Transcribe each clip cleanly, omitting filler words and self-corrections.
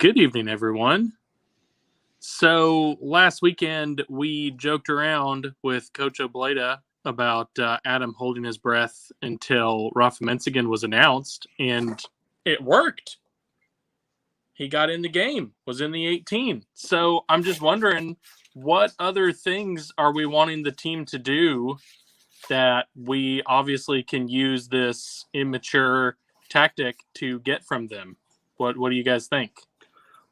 Good evening, everyone. So last weekend, we joked around with Coach Obleda about Adam holding his breath until Rafa Menzigan was announced, and it worked. He got in the game, was in the 18. So I'm just wondering, what other things are we wanting the team to do that we obviously can use this immature tactic to get from them? What do you guys think?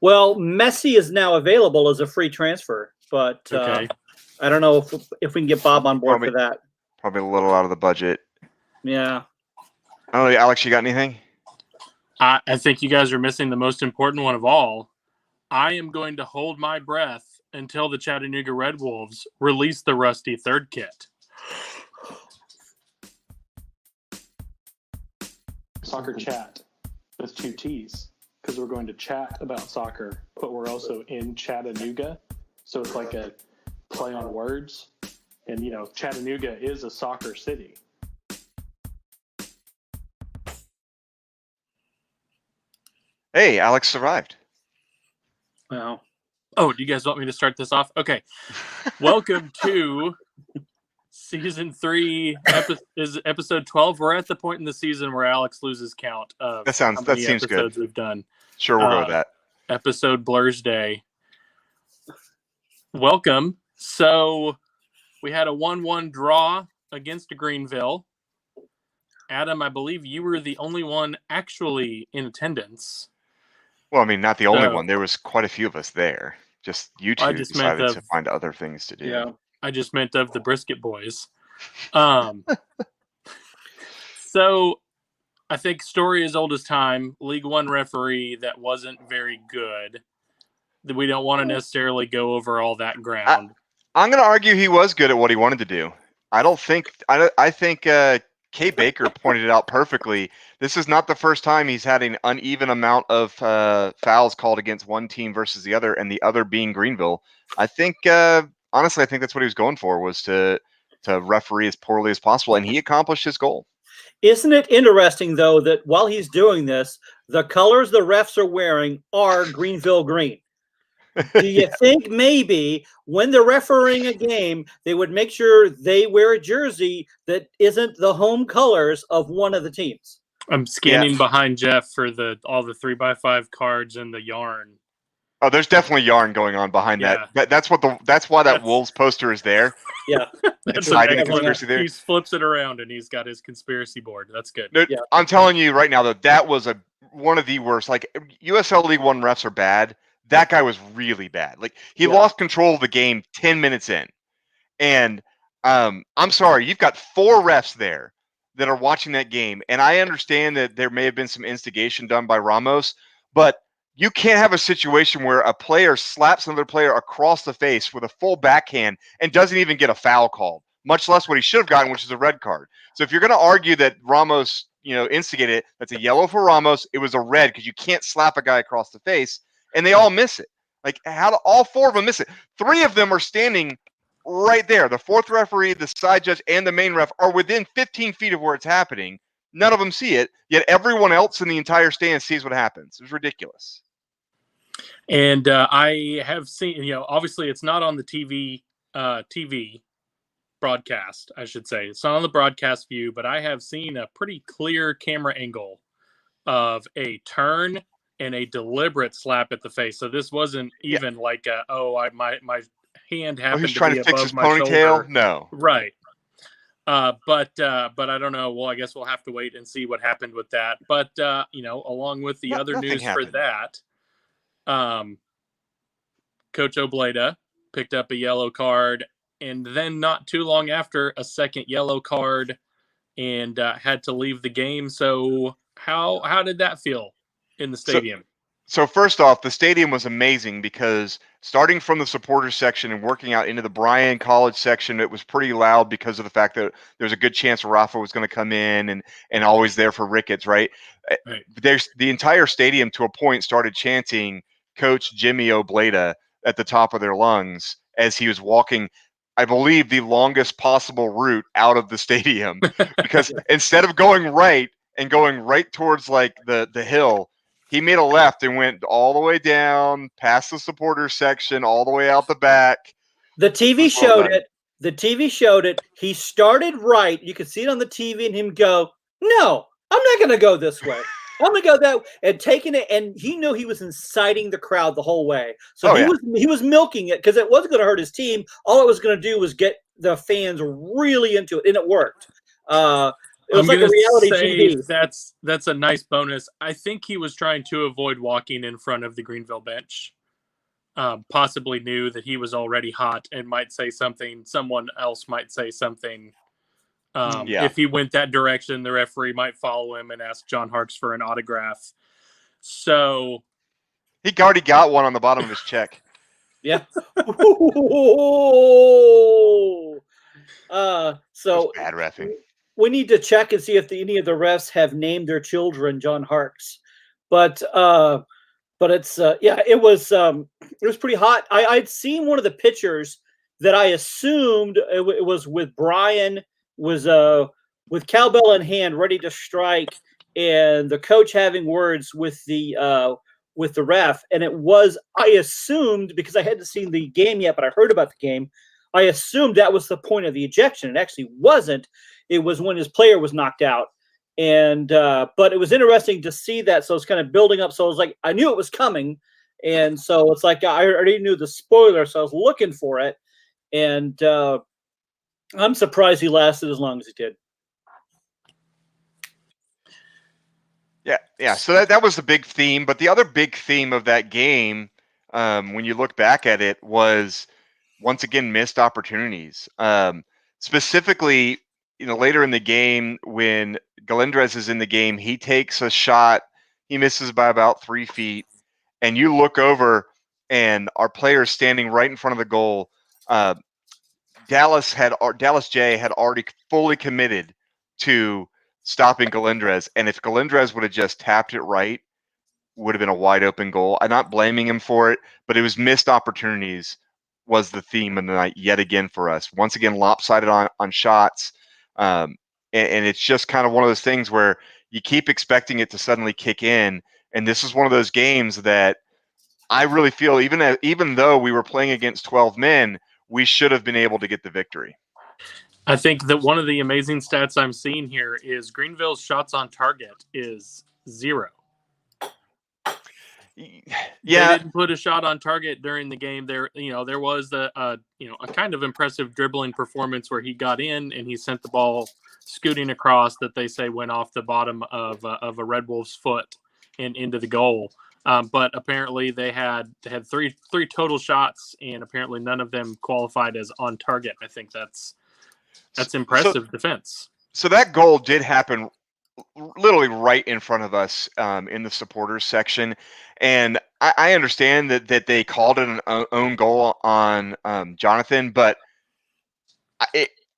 Well, Messi is now available as a free transfer, but Okay. I don't know if we can get Bob on board for that. Probably a little out of the budget. Yeah. I don't know, Alex, you got anything? I think you guys are missing the most important one of all. I am going to hold my breath until the Chattanooga Red Wolves release the rusty third kit. Soccer chat with 2 T's, because we're going to chat about soccer, but we're also in Chattanooga, so it's like a play on words. And Chattanooga is a soccer city. Hey, Alex survived. Wow. Oh, do you guys want me to start this off? Okay. Welcome to season 3, episode 12. We're at the point in the season where Alex loses count of That seems episodes good. We've done. Sure, we'll go with that. Episode Blur's Day. Welcome. So we had a 1-1 draw against Greenville. Adam, I believe you were the only one actually in attendance. Well, I mean, not the only one. There was quite a few of us there. Just you two decided to find other things to do. Yeah. I just meant of the Brisket Boys. So I think story as old as time, League One referee that wasn't very good. That we don't want to necessarily go over all that ground. I'm going to argue he was good at what he wanted to do. I think Kay Baker pointed it out perfectly. This is not the first time he's had an uneven amount of fouls called against one team versus the other, and the other being Greenville. I think, honestly, I think that's what he was going for, was to referee as poorly as possible, and he accomplished his goal. Isn't it interesting, though, that while he's doing this, the colors the refs are wearing are Greenville green? Do you think maybe when they're refereeing a game, they would make sure they wear a jersey that isn't the home colors of one of the teams? I'm scanning behind Jeff for all the 3x5 cards and the yarn. Oh, there's definitely yarn going on behind that. That's why that Wolves poster is there. Yeah, that's hiding the conspiracy there. He flips it around and he's got his conspiracy board. That's good. Dude, yeah. I'm telling you right now that was one of the worst. Like, USL League One refs are bad. That guy was really bad. Like, he lost control of the game 10 minutes in. And I'm sorry, you've got 4 refs there that are watching that game. And I understand that there may have been some instigation done by Ramos, but you can't have a situation where a player slaps another player across the face with a full backhand and doesn't even get a foul called, much less what he should have gotten, which is a red card. So if you're going to argue that Ramos, instigated it, that's a yellow for Ramos. It was a red because you can't slap a guy across the face. And they all miss it. Like, how do all 4 of them miss it? 3 of them are standing right there. The 4th referee, the side judge, and the main ref are within 15 feet of where it's happening. None of them see it, yet everyone else in the entire stand sees what happens. It's ridiculous. And I have seen, obviously it's not on the TV broadcast, I should say. It's not on the broadcast view, but I have seen a pretty clear camera angle of a turn and a deliberate slap at the face. So this wasn't even like my hand happened he's trying to fix his ponytail. Shoulder. No, right. But I don't know. Well, I guess we'll have to wait and see what happened with that. But along with the other news happened. for that, Coach Obleda picked up a yellow card, and then not too long after, a second yellow card, and had to leave the game. So how did that feel in the stadium? So first off, the stadium was amazing because starting from the supporters section and working out into the Bryan College section, it was pretty loud because of the fact that there's a good chance Rafa was going to come in and always there for Ricketts, right? There's the entire stadium to a point started chanting Coach Jimmy Obleda at the top of their lungs as he was walking, I believe, the longest possible route out of the stadium, because instead of going right and going right towards like the hill, he made a left and went all the way down past the supporters section, all the way out the back. The TV showed it. The TV showed it. He started right. You could see it on the TV and him go, no, I'm not going to go this way. I'm going to go that way. And taking it. And he knew he was inciting the crowd the whole way. So he was milking it because it wasn't going to hurt his team. All it was going to do was get the fans really into it. And it worked. It was like a reality TV. That's a nice bonus. I think he was trying to avoid walking in front of the Greenville bench. Possibly knew that he was already hot and might say something. Someone else might say something. If he went that direction, the referee might follow him and ask John Harkes for an autograph. So he already got one on the bottom of his check. Yeah. So bad reffing. We need to check and see if any of the refs have named their children John Harkes. But it's it was pretty hot. I'd seen one of the pictures that I assumed it was with Brian, was with cowbell in hand, ready to strike, and the coach having words with the ref. And it was, I assumed, because I hadn't seen the game yet, but I heard about the game, I assumed that was the point of the ejection. It actually wasn't. It was when his player was knocked out. And but it was interesting to see that. So it's kind of building up. So I was like, I knew it was coming. And so it's like I already knew the spoiler, so I was looking for it. And I'm surprised he lasted as long as he did. Yeah. So that was the big theme. But the other big theme of that game, when you look back at it, was once again missed opportunities. Specifically, later in the game when Galindrez is in the game, he takes a shot. He misses by about 3 feet. And you look over, and our player is standing right in front of the goal. Dallas J had already fully committed to stopping Galindrez. And if Galindrez would have just tapped it right, would have been a wide open goal. I'm not blaming him for it, but it was missed opportunities was the theme of the night yet again for us. Once again, lopsided on shots. And it's just kind of one of those things where you keep expecting it to suddenly kick in. And this is one of those games that I really feel, even though we were playing against 12 men, we should have been able to get the victory. I think that one of the amazing stats I'm seeing here is Greenville's shots on target is 0. Yeah, they didn't put a shot on target during the game. There was a kind of impressive dribbling performance where he got in and he sent the ball scooting across that they say went off the bottom of a Red Wolf's foot and into the goal. But apparently they had three total shots, and apparently none of them qualified as on target. I think that's impressive defense. So that goal did happen literally right in front of us in the supporters section. And I understand that they called it an own goal on Jonathan, but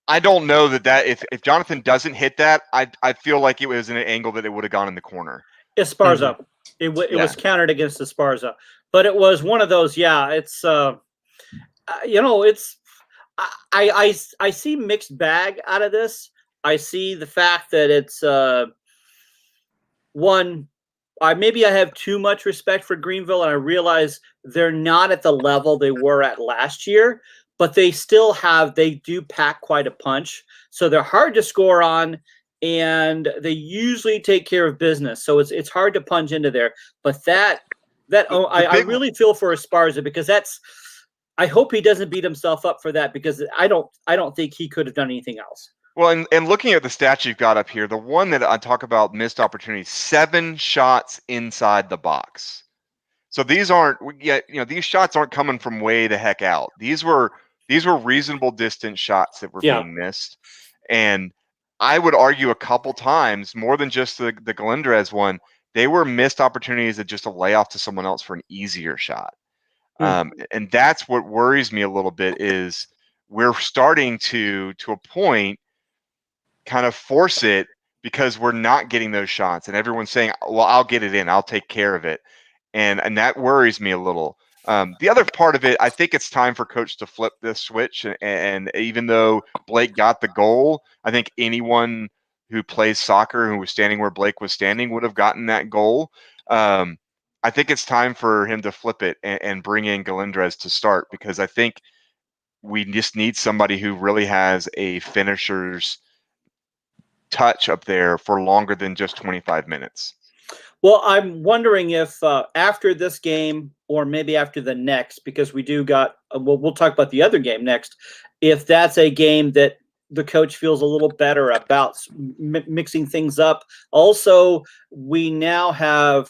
I don't know that if Jonathan doesn't hit that, I feel like it was in an angle that it would have gone in the corner. Esparza. It was countered against Esparza. But it was one of those, it's I see mixed bag out of this. I see the fact that it's maybe I have too much respect for Greenville, and I realize they're not at the level they were at last year, but they do pack quite a punch. So they're hard to score on, and they usually take care of business. So it's hard to punch into there. But I really feel for Esparza, because I hope he doesn't beat himself up for that, because I don't think he could have done anything else. Well, and looking at the stats you've got up here, the one that I talk about missed opportunities, 7 shots inside the box. So these these shots aren't coming from way the heck out. These were reasonable distance shots that were being missed. And I would argue a couple times, more than just the Galindrez one, they were missed opportunities that just a layoff to someone else for an easier shot. And that's what worries me a little bit, is we're starting to a point kind of force it because we're not getting those shots, and everyone's saying, well, I'll get it in, I'll take care of it. And that worries me a little. The other part of it, I think it's time for coach to flip this switch. And even though Blake got the goal, I think anyone who plays soccer who was standing where Blake was standing would have gotten that goal. I think it's time for him to flip it and bring in Galindrez to start, because I think we just need somebody who really has a finisher's touch up there for longer than just 25 minutes. Well, I'm wondering if after this game, or maybe after the next, because we do got, we'll talk about the other game next, if that's a game that the coach feels a little better about mixing things up. Also, we now have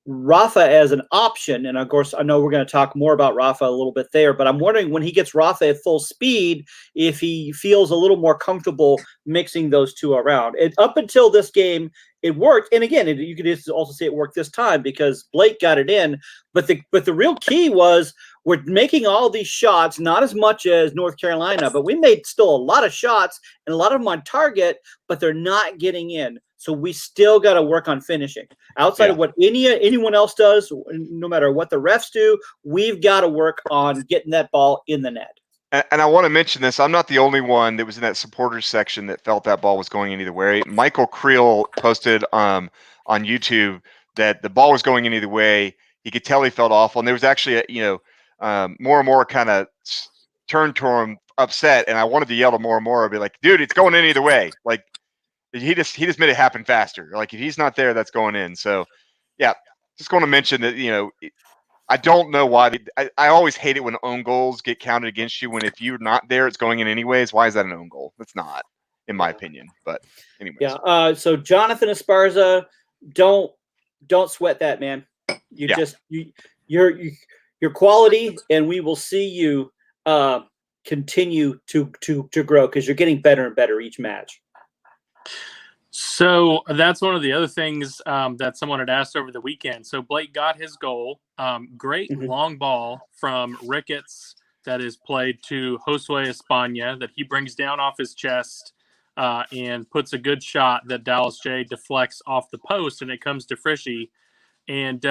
Rafa as an option, and of course, I know we're going to talk more about Rafa a little bit there, but I'm wondering when he gets Rafa at full speed, if he feels a little more comfortable mixing those two around. Up until this game, it worked, and again, you could also say it worked this time because Blake got it in. But the real key was we're making all these shots, not as much as North Carolina, but we made still a lot of shots and a lot of them on target, but they're not getting in. So we still got to work on finishing. Outside of what anyone else does, no matter what the refs do, we've got to work on getting that ball in the net. And I want to mention this. I'm not the only one that was in that supporters section that felt that ball was going in either way. Michael Creel posted on YouTube that the ball was going in either way. He could tell he felt awful. And there was actually, more and more kind of turned to him upset. And I wanted to yell to more and more. I'd be like, dude, it's going in either way. Like, he just made it happen faster. Like, if he's not there, that's going in. So, yeah, just going to mention that, I don't know why. I always hate it when own goals get counted against you when if you're not there, it's going in anyways. Why is that an own goal? That's not, in my opinion. But anyways. Yeah. So Jonathan Esparza, don't sweat that, man. You're quality, and we will see you continue to grow because you're getting better and better each match. So that's one of the other things that someone had asked over the weekend. So Blake got his goal. Great long ball from Ricketts that is played to Josue España that he brings down off his chest and puts a good shot that Dallas J deflects off the post, and it comes to Frishy. And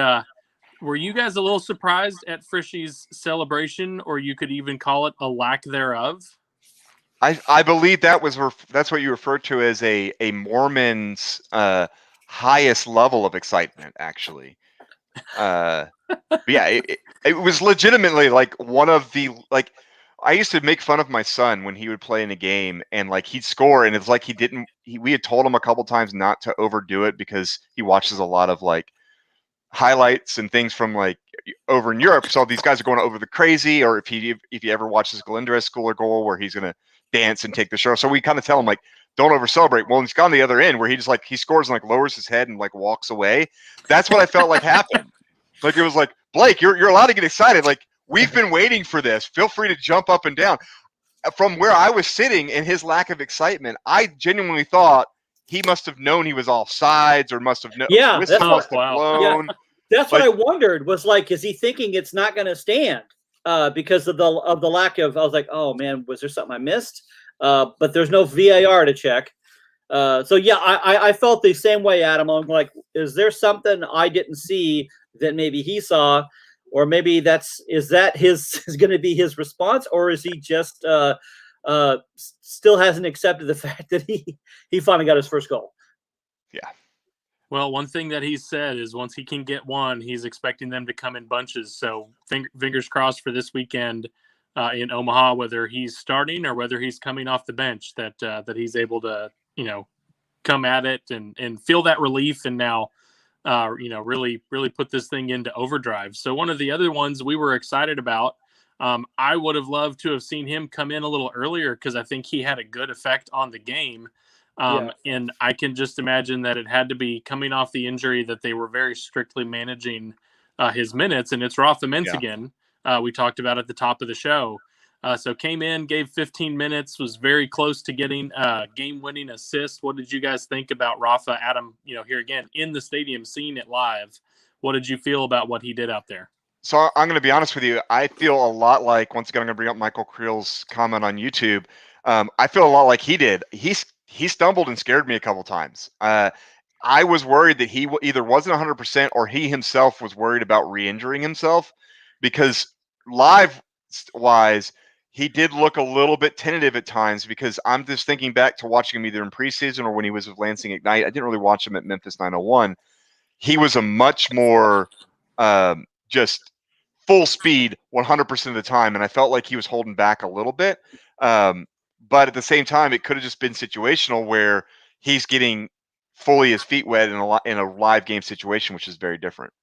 were you guys a little surprised at Frishy's celebration, or you could even call it a lack thereof? I believe that's what you referred to as a Mormon's highest level of excitement, actually. But yeah, it was legitimately like one of the, like, I used to make fun of my son when he would play in a game and like he'd score and it's like we had told him a couple times not to overdo it because he watches a lot of like highlights and things from like over in Europe. So these guys are going over the crazy, or if he ever watches Galindrez score a goal where he's gonna dance and take the show. So we kind of tell him like, don't over celebrate. Well, he's gone the other end where he just like he scores and like lowers his head and like walks away. That's what I felt like happened. Like it was like, Blake, you're allowed to get excited. Like, we've been waiting for this. Feel free to jump up and down. From where I was sitting in his lack of excitement, I genuinely thought he must have known he was offsides or must have known. Yeah, that's blown. Yeah, that's what I wondered. Was like, is he thinking it's not going to stand because of the lack of? I was like, oh man, was there something I missed? But there's no VAR to check. So yeah, I felt the same way, Adam. I'm like, is there something I didn't see that maybe he saw, or maybe is that going to be his response, or is he just still hasn't accepted the fact that he finally got his first goal? Yeah. Well, one thing that he said is once he can get one, he's expecting them to come in bunches. So fingers crossed for this weekend in Omaha, whether he's starting or whether he's coming off the bench, that he's able to, come at it and feel that relief and now, really put this thing into overdrive. So one of the other ones we were excited about, I would have loved to have seen him come in a little earlier because I think he had a good effect on the game. And I can just imagine that it had to be coming off the injury that they were very strictly managing his minutes. And it's Rafa Menzigen, we talked about at the top of the show. So came in, gave 15 minutes, was very close to getting a game-winning assist. What did you guys think about Rafa? Adam, here again, in the stadium, seeing it live. What did you feel about what he did out there? So I'm going to be honest with you. I feel a lot like, once again, I'm going to bring up Michael Creel's comment on YouTube. I feel a lot like he did. He stumbled and scared me a couple times. I was worried that he either wasn't 100% or he himself was worried about re-injuring himself, because live-wise, he did look a little bit tentative at times, because I'm just thinking back to watching him either in preseason or when he was with Lansing Ignite. I didn't really watch him at Memphis 901. he was a much more just full speed 100% of the time, and I felt like he was holding back a little bit. But at the same time, it could have just been situational where he's getting fully his feet wet in a live game situation, which is very different.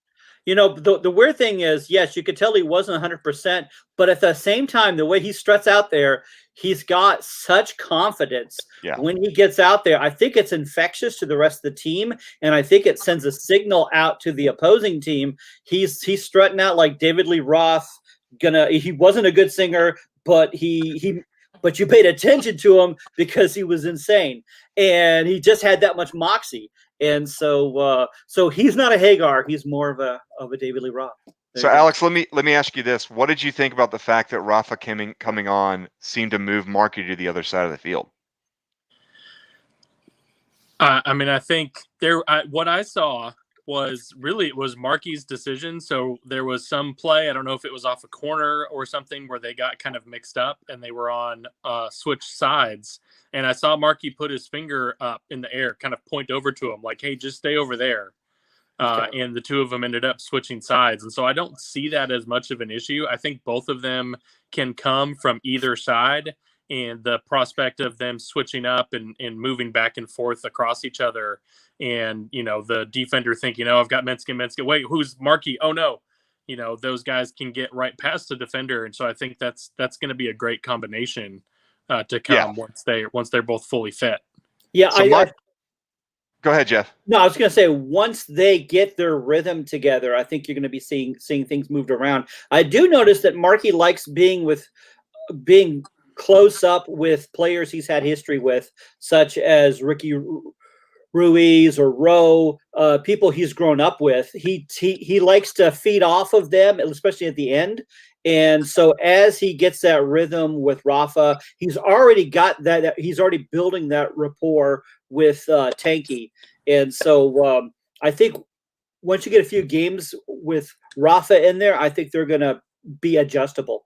The weird thing is, yes, you could tell he wasn't 100%, but at the same time, the way he struts out there, he's got such confidence when he gets out there. I think it's infectious to the rest of the team, and I think it sends a signal out to the opposing team. He's strutting out like David Lee Roth. He wasn't a good singer, but but you paid attention to him because he was insane, and he just had that much moxie. And so he's not a Hagar. He's more of a David Lee Roth. So Alex, let me ask you this: what did you think about the fact that Rafa coming on seemed to move Markey to the other side of the field? I mean, I think what I saw was really, it was Markey's decision. So there was some play, I don't know if it was off a corner or something, where they got kind of mixed up and they were on switched sides. And I saw Markey put his finger up in the air, kind of point over to him like, hey, just stay over there. And the two of them ended up switching sides. And so I don't see that as much of an issue. I think both of them can come from either side. And the prospect of them switching up and moving back and forth across each other, and the defender thinking, oh, I've got Menske, wait, who's Markey? Oh no, those guys can get right past the defender, and so I think that's going to be a great combination to come once they're both fully fit. Yeah, so go ahead, Jeff. No, I was going to say, once they get their rhythm together, I think you're going to be seeing things moved around. I do notice that Markey likes being close up with players he's had history with, such as Ricky Ruiz or Rowe, people he's grown up with. He likes to feed off of them, especially at the end. And so as he gets that rhythm with Rafa, he's already got that. He's already building that rapport with Tanky. And so I think once you get a few games with Rafa in there, I think they're going to be adjustable.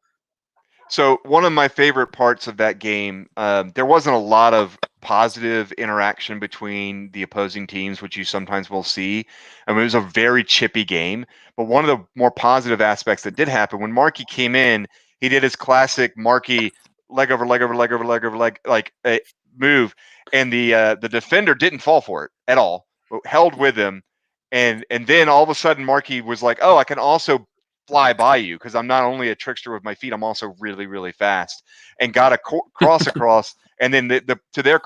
So one of my favorite parts of that game, there wasn't a lot of positive interaction between the opposing teams, which you sometimes will see. I mean, it was a very chippy game. But one of the more positive aspects that did happen, when Markey came in, he did his classic Markey leg over leg over leg over leg over leg move, and the defender didn't fall for it at all, but held with him, and then all of a sudden Markey was like, oh, I can also fly by you because I'm not only a trickster with my feet, I'm also really, really fast, and got a cross across. And then to their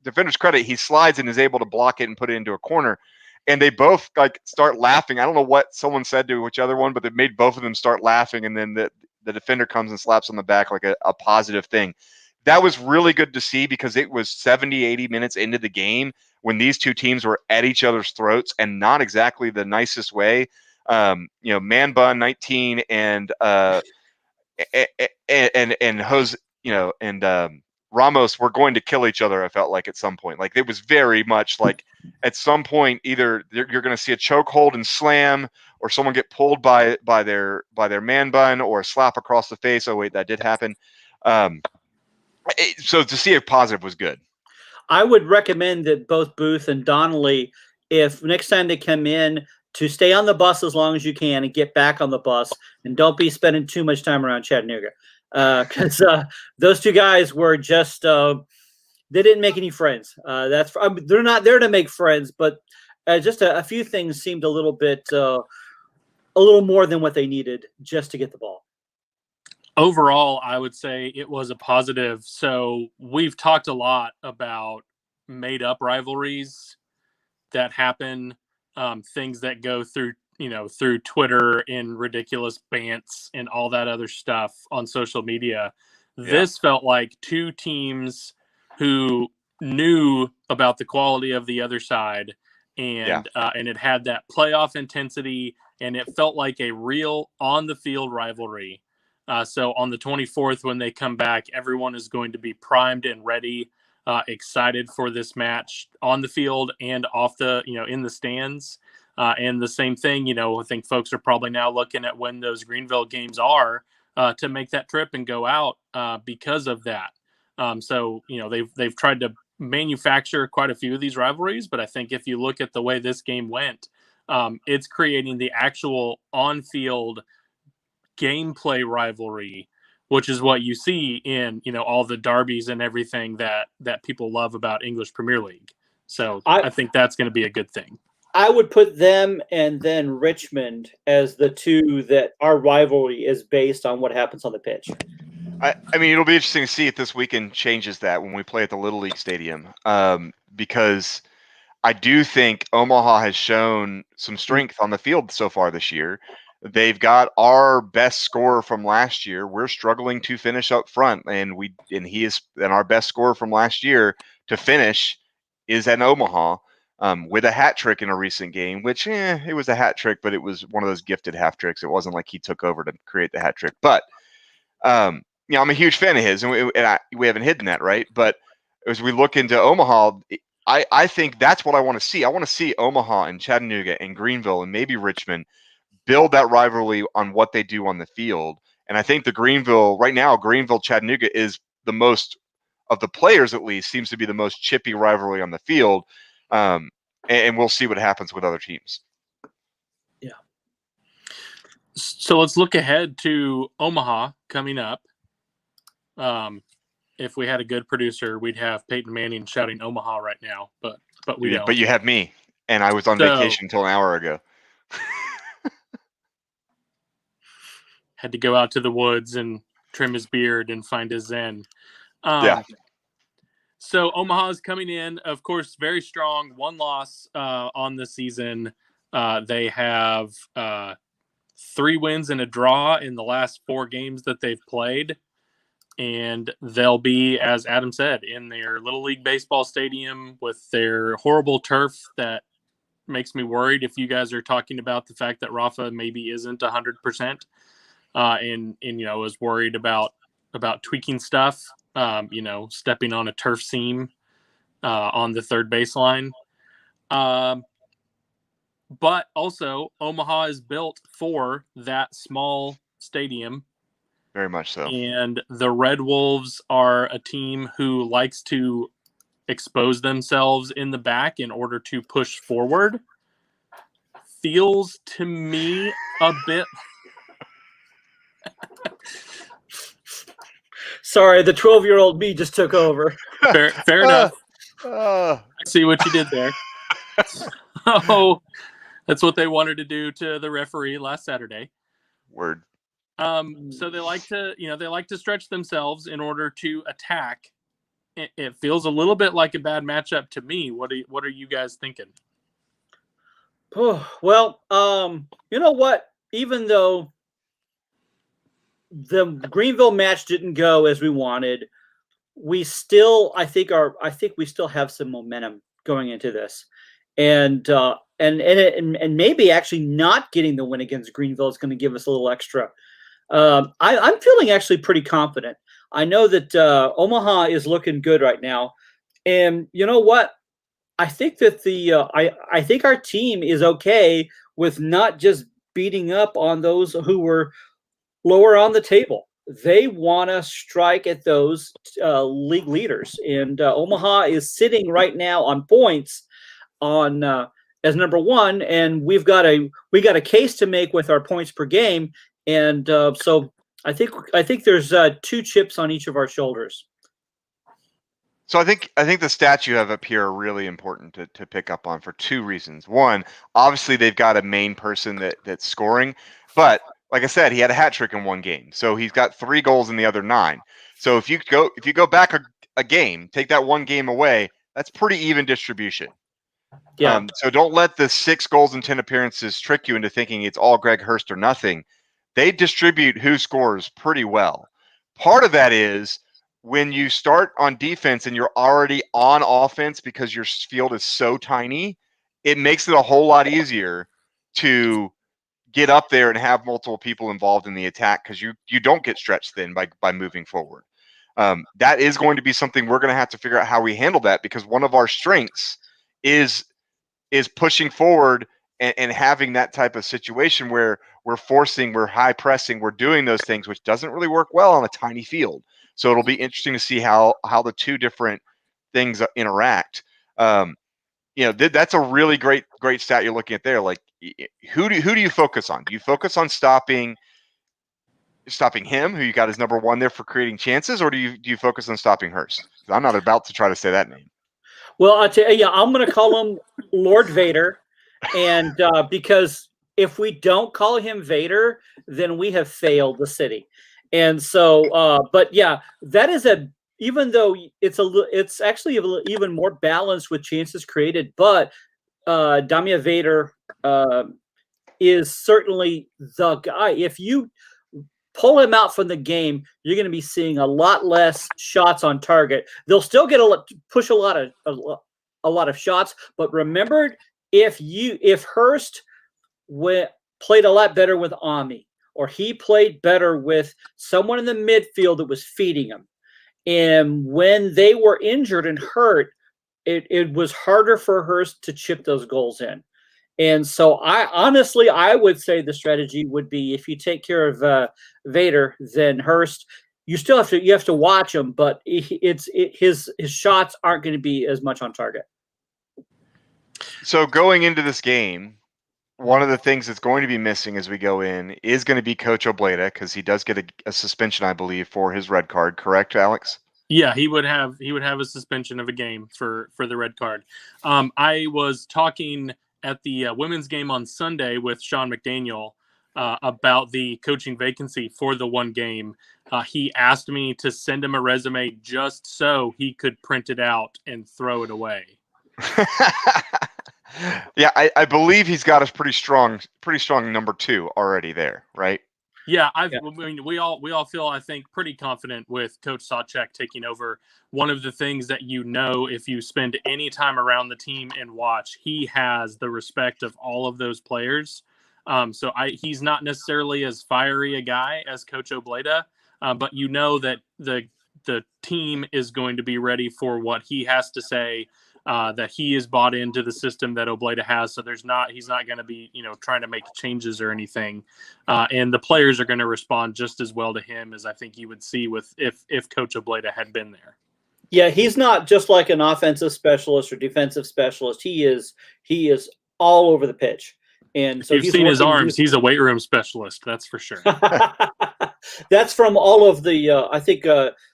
defender's credit, he slides and is able to block it and put it into a corner. And they both start laughing. I don't know what someone said to which other one, but it made both of them start laughing. And then the defender comes and slaps on the back like a positive thing. That was really good to see because it was 70, 80 minutes into the game when these two teams were at each other's throats, and not exactly the nicest way. Man Bun 19 and Jose, and Ramos were going to kill each other. I felt like at some point, like it was very much like at some point either you're going to see a chokehold and slam, or someone get pulled by their man bun, or a slap across the face. Oh wait, that did happen. So to see a positive was good. I would recommend that both Booth and Donnelly, if next time they come in, to stay on the bus as long as you can and get back on the bus, and don't be spending too much time around Chattanooga, because those two guys were just they didn't make any friends. They're not there to make friends, but just a few things seemed a little more than what they needed just to get the ball. Overall, I would say it was a positive. So we've talked a lot about made-up rivalries that happen, things that go through Twitter and ridiculous bants and all that other stuff on social media. Yeah. This felt like two teams who knew about the quality of the other side, and it had that playoff intensity, and it felt like a real on-the-field rivalry. So on the 24th, when they come back, everyone is going to be primed and ready, excited for this match on the field and off in the stands. And the same thing, I think folks are probably now looking at when those Greenville games are to make that trip and go out because of that. So they've tried to manufacture quite a few of these rivalries, but I think if you look at the way this game went, It's creating the actual on-field gameplay rivalry, which is what you see in all the derbies and everything that people love about English Premier League. So I think that's going to be a good thing. I would put them and then Richmond as the two that our rivalry is based on what happens on the pitch. I mean, it'll be interesting to see if this weekend changes that when we play at the Little League Stadium, because I do think Omaha has shown some strength on the field so far this year. They've got our best scorer from last year. We're struggling to finish up front, and our best scorer from last year to finish is at Omaha. With a hat trick in a recent game, which it was a hat trick, but it was one of those gifted hat tricks. It wasn't like he took over to create the hat trick. But I'm a huge fan of his, and we haven't hidden that, right? But as we look into Omaha, I think that's what I want to see. I want to see Omaha and Chattanooga and Greenville and maybe Richmond build that rivalry on what they do on the field. And I think Greenville Chattanooga is the most of the players, at least, seems to be the most chippy rivalry on the field. And we'll see what happens with other teams. Yeah. So let's look ahead to Omaha coming up. If we had a good producer, we'd have Peyton Manning shouting Omaha right now, but we don't. But you have me, and I was on vacation until an hour ago. Had to go out to the woods and trim his beard and find his zen. Yeah. So Omaha is coming in, of course, very strong. One loss on the season. They have 3 wins and a draw in the last 4 games that they've played. And they'll be, as Adam said, in their Little League Baseball stadium with their horrible turf that makes me worried if you guys are talking about the fact that Rafa maybe isn't 100% and is worried about tweaking stuff. Stepping on a turf seam on the third baseline. But also, Omaha is built for that small stadium. Very much so. And the Red Wolves are a team who likes to expose themselves in the back in order to push forward. Feels to me a bit... Sorry, the 12-year-old me just took over. Fair enough. I see what you did there. So that's what they wanted to do to the referee last Saturday. Word. So they like to stretch themselves in order to attack. It feels a little bit like a bad matchup to me. What are you guys thinking? Oh, well, you know what? Even though the Greenville match didn't go as we wanted, we still, I think we still have some momentum going into this, and maybe actually not getting the win against Greenville is going to give us a little extra. I'm feeling actually pretty confident. I know that Omaha is looking good right now, and you know what? I think that I think our team is okay with not just beating up on those who were lower on the table. They want to strike at those league leaders, and Omaha is sitting right now on points on as number 1, and we got a case to make with our points per game, and so I think there's 2 chips on each of our shoulders. So I think the stats you have up here are really important to pick up on for 2 reasons. One, obviously they've got a main person that's scoring, but like I said, he had a hat trick in 1 game, so he's got 3 goals in the other 9. So if you go back a game, take that 1 game away, that's pretty even distribution. Yeah. So don't let the 6 goals and 10 appearances trick you into thinking it's all Greg Hurst or nothing. They distribute who scores pretty well. Part of that is when you start on defense and you're already on offense because your field is so tiny, it makes it a whole lot easier to get up there and have multiple people involved in the attack because you don't get stretched thin by moving forward. That is going to be something we're going to have to figure out how we handle that, because one of our strengths is pushing forward and having that type of situation where we're high pressing, we're doing those things, which doesn't really work well on a tiny field. So it'll be interesting to see how the 2 different things interact. that's a really great stat you're looking at there. Like, who do you focus on? Do you focus on stopping him, who you got as number one there for creating chances, or do you focus on stopping Hurst? I'm not about to try to say that name. Well, I'll tell you, I'm going to call him Lord Vader, and because if we don't call him Vader, then we have failed the city. And so, but yeah, that is even though it's actually even more balanced with chances created, but Damia Vader is certainly the guy. If you pull him out from the game, you're going to be seeing a lot less shots on target. They'll still get push a lot of shots, but remember, if Hurst played a lot better with Ami, or he played better with someone in the midfield that was feeding him, and when they were injured and hurt, it was harder for Hurst to chip those goals in. And so I would say the strategy would be, if you take care of Vader, then Hurst, you have to watch him, but his shots aren't going to be as much on target. So going into this game, one of the things that's going to be missing as we go in is going to be Coach Obleda, because he does get a suspension, I believe, for his red card. Correct, Alex? Yeah, he would have a suspension of a game for the red card. I was talking at the women's game on Sunday with Sean McDaniel about the coaching vacancy for the one game. He asked me to send him a resume just so he could print it out and throw it away. Yeah, I believe he's got a pretty strong number two already there, right? Yeah, I mean, we all feel, I think, pretty confident with Coach Sawchek taking over. One of the things that if you spend any time around the team and watch, he has the respect of all of those players. So he's not necessarily as fiery a guy as Coach Obleda, but that the team is going to be ready for what he has to say. That he is bought into the system that Obleda has, so he's not going to be trying to make changes or anything, and the players are going to respond just as well to him as I think you would see with if Coach Obleda had been there. Yeah, he's not just like an offensive specialist or defensive specialist. He is all over the pitch, and so you've seen his arms. He's a weight room specialist, that's for sure. That's from all of the I think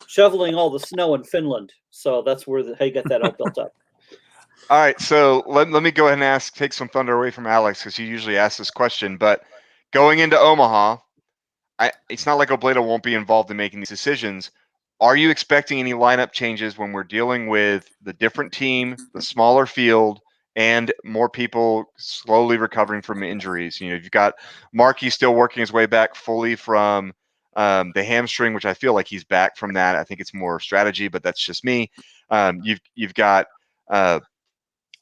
shoveling all the snow in Finland. So that's where he got that all built up. All right, so let me go ahead and take some thunder away from Alex, because he usually asks this question. But going into Omaha, it's not like Obleda won't be involved in making these decisions. Are you expecting any lineup changes when we're dealing with the different team, the smaller field, and more people slowly recovering from injuries? You've got Markey still working his way back fully from the hamstring, which I feel like he's back from that. I think it's more strategy, but that's just me. You've got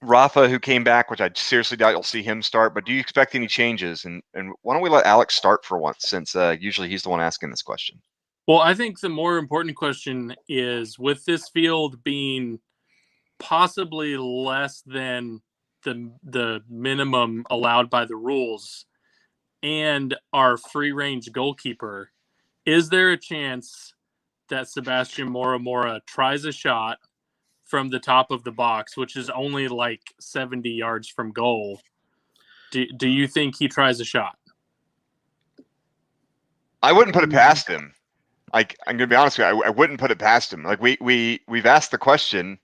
Rafa, who came back, which I seriously doubt you'll see him start. But do you expect any changes? And why don't we let Alex start for once, since usually he's the one asking this question? Well, I think the more important question is, with this field being possibly less than the minimum allowed by the rules and our free-range goalkeeper, is there a chance that Sebastian Mora tries a shot from the top of the box, which is only like 70 yards from goal? Do you think he tries a shot? I wouldn't put it past him. Like, I'm gonna be honest with you, I wouldn't put it past him. Like, we've asked the question,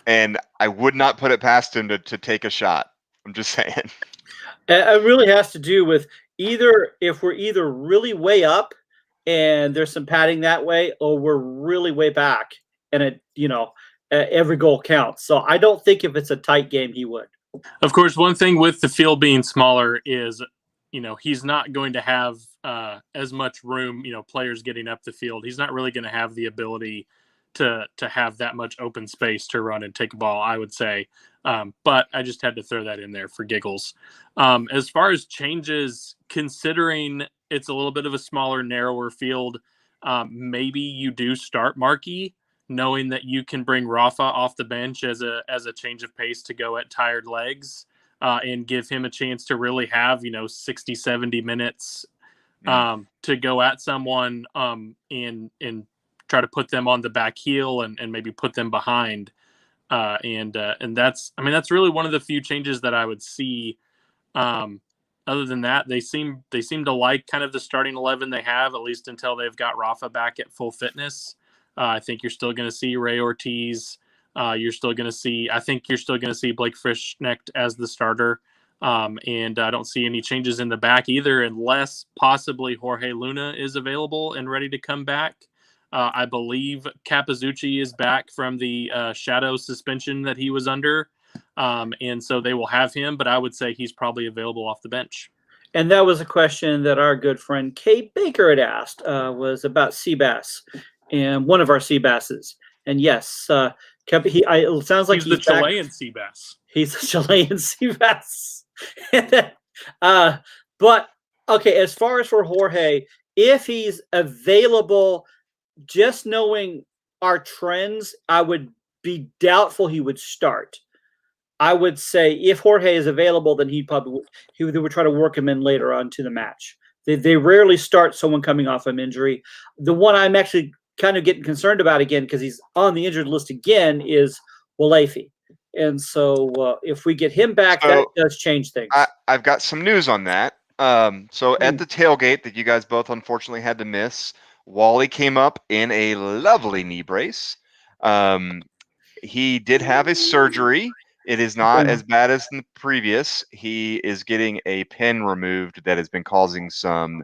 and I would not put it past him to take a shot. I'm just saying. It really has to do with if we're either really way up and there's some padding that way, or we're really way back and every goal counts. So I don't think if it's a tight game, he would. Of course, one thing with the field being smaller is, he's not going to have as much room, players getting up the field. He's not really going to have the ability to have that much open space to run and take a ball, I would say. But I just had to throw that in there for giggles. As far as changes, considering it's a little bit of a smaller, narrower field, maybe you do start Markey, knowing that you can bring Rafa off the bench as a change of pace to go at tired legs, and give him a chance to really have 60, 70 minutes to go at someone and try to put them on the back heel and maybe put them behind. and that's really one of the few changes that I would see. Other than that, they seem to like kind of the starting 11 they have, at least until they've got Rafa back at full fitness. I think you're still going to see Ray Ortiz. I think you're still going to see Blake Frischknecht as the starter. And I don't see any changes in the back either, unless possibly Jorge Luna is available and ready to come back. I believe Capizzucci is back from the shadow suspension that he was under. And so they will have him, but I would say he's probably available off the bench. And that was a question that our good friend Kate Baker had asked, was about Seabass, and one of our Seabasses. And yes, it sounds like he's the Chilean Seabass. He's a Chilean Seabass. But okay, as far as for Jorge, if he's available, just knowing our trends, I would be doubtful he would start. I would say if Jorge is available, then he would try to work him in later on to the match. They rarely start someone coming off an injury. The one I'm actually kind of getting concerned about again, because he's on the injured list again, is Walefi. And so if we get him back, that does change things. I've got some news on that. So at the tailgate that you guys both unfortunately had to miss, Wally came up in a lovely knee brace. He did have his surgery. It is not as bad as the previous. He is getting a pin removed that has been causing some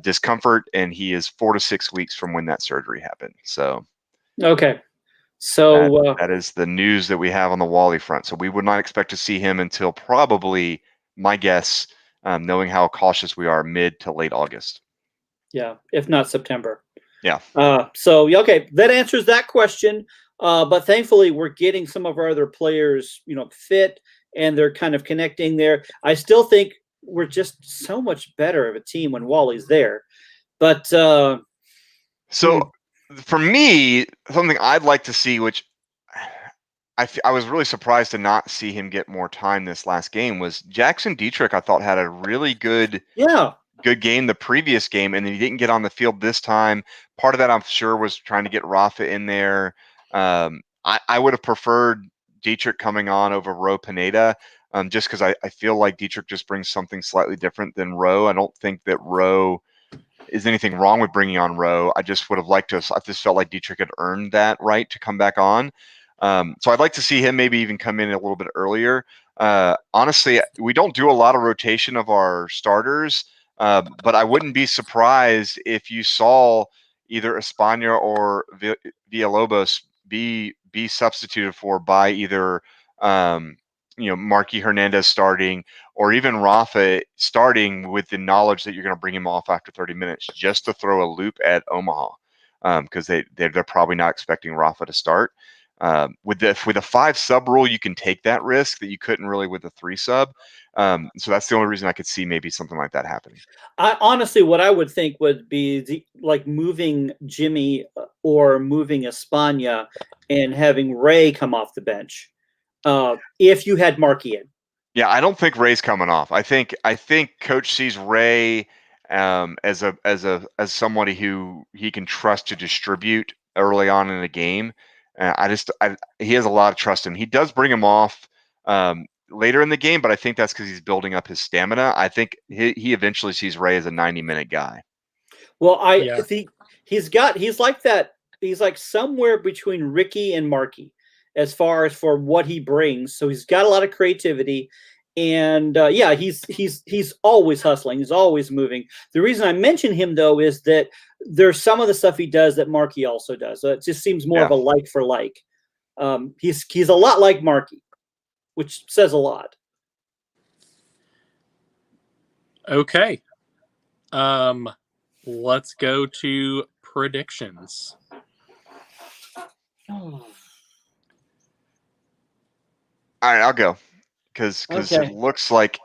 discomfort, and he is 4 to 6 weeks from when that surgery happened. So, okay. So that is the news that we have on the Wally front. So we would not expect to see him until probably, my guess, knowing how cautious we are, mid to late August. Yeah, if not September. Yeah. So okay, that answers that question. But thankfully, we're getting some of our other players, fit, and they're kind of connecting there. I still think we're just so much better of a team when Wally's there. But so for me, something I'd like to see, which I was really surprised to not see him get more time this last game, was Jackson Dietrich. I thought had a really good game the previous game, and then he didn't get on the field this time. Part of that, I'm sure, was trying to get Rafa in there. I would have preferred Dietrich coming on over Ro Pineda, just because I feel like Dietrich just brings something slightly different than Ro. I don't think that Ro is anything wrong with bringing on Ro. I just would have liked to. I just felt like Dietrich had earned that right to come back on. So I'd like to see him maybe even come in a little bit earlier. Honestly, we don't do a lot of rotation of our starters, but I wouldn't be surprised if you saw either Espana or Villalobos be substituted for by either Marky Hernandez starting, or even Rafa starting, with the knowledge that you're going to bring him off after 30 minutes just to throw a loop at Omaha, because they're probably not expecting Rafa to start. With a 5 sub rule, you can take that risk that you couldn't really with a 3 sub. So that's the only reason I could see maybe something like that happening. Honestly, what I would think would be like moving Jimmy or moving Espana and having Ray come off the bench. If you had Marky in. Yeah, I don't think Ray's coming off. I think Coach sees Ray as somebody who he can trust to distribute early on in the game. He has a lot of trust in him. He does bring him off later in the game, but I think that's because he's building up his stamina. I think he eventually sees Ray as a 90-minute guy. Well, he's like that. He's like somewhere between Ricky and Marky as far as for what he brings. So he's got a lot of creativity, and he's always hustling. He's always moving. The reason I mention him though is that there's some of the stuff he does that Marky also does. So it just seems more of a like for like. He's a lot like Marky, which says a lot. Okay. Let's go to predictions. All right, I'll go because it looks like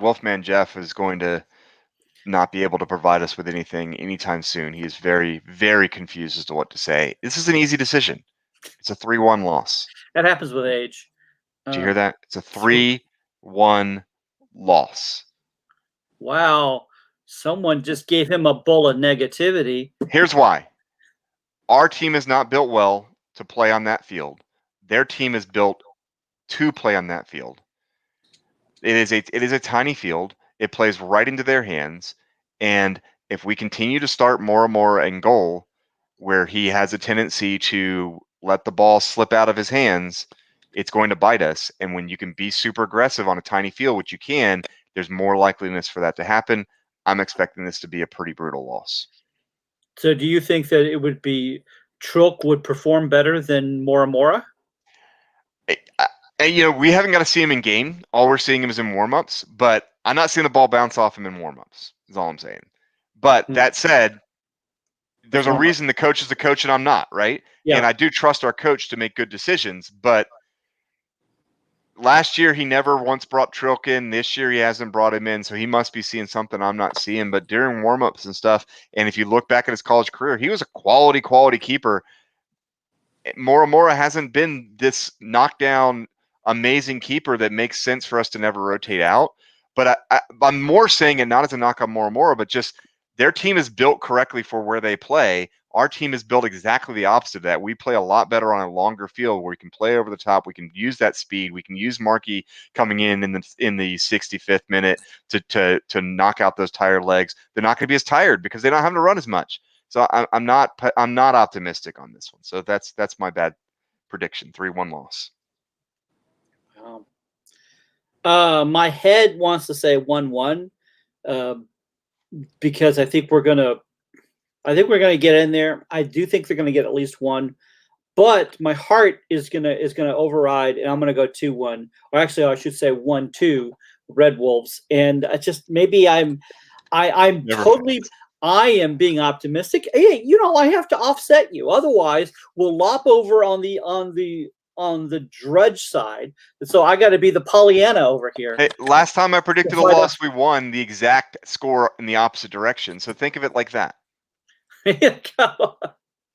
Wolfman Jeff is going to not be able to provide us with anything anytime soon. He is very, very confused as to what to say. This is an easy decision. It's a 3-1 loss. That happens with age. Did you hear that? It's a 3-1 loss. Wow. Someone just gave him a bowl of negativity. Here's why. Our team is not built well, to play on that field. Their team is built to play on that field. It is a tiny field. It plays right into their hands. And if we continue to start Moramora in goal, where he has a tendency to let the ball slip out of his hands, it's going to bite us. And when you can be super aggressive on a tiny field, which you can, there's more likeliness for that to happen. I'm expecting this to be a pretty brutal loss. So do you think that it would be Trilk would perform better than Moramora? And we haven't got to see him in game. All we're seeing him is in warmups, but I'm not seeing the ball bounce off him in warmups, is all I'm saying. But that said, there's a reason the coach is the coach and I'm not, right? Yeah. And I do trust our coach to make good decisions, but last year he never once brought Trilk in. This year he hasn't brought him in, so he must be seeing something I'm not seeing. But during warmups and stuff, and if you look back at his college career, he was a quality keeper. Moramora hasn't been this knockdown, amazing keeper that makes sense for us to never rotate out. But I'm more saying it not as a knock on Moramora, but just their team is built correctly for where they play. Our team is built exactly the opposite of that. We play a lot better on a longer field where we can play over the top. We can use that speed. We can use Markey coming in the 65th minute to knock out those tired legs. They're not going to be as tired because they're not having to run as much. So I'm not optimistic on this one. So that's my bad prediction. 3-1 loss. My head wants to say 1-1 because I think we're gonna get in there. I do think they're gonna get at least one, but my heart is gonna override, and I'm gonna go 2-1, or actually I should say 1-2 Red Wolves. And I just maybe I'm totally. I am being optimistic. Hey, I have to offset you. Otherwise, we'll lop over on the Drudge side. And so I got to be the Pollyanna over here. Hey, last time I predicted a loss, we won the exact score in the opposite direction. So think of it like that. All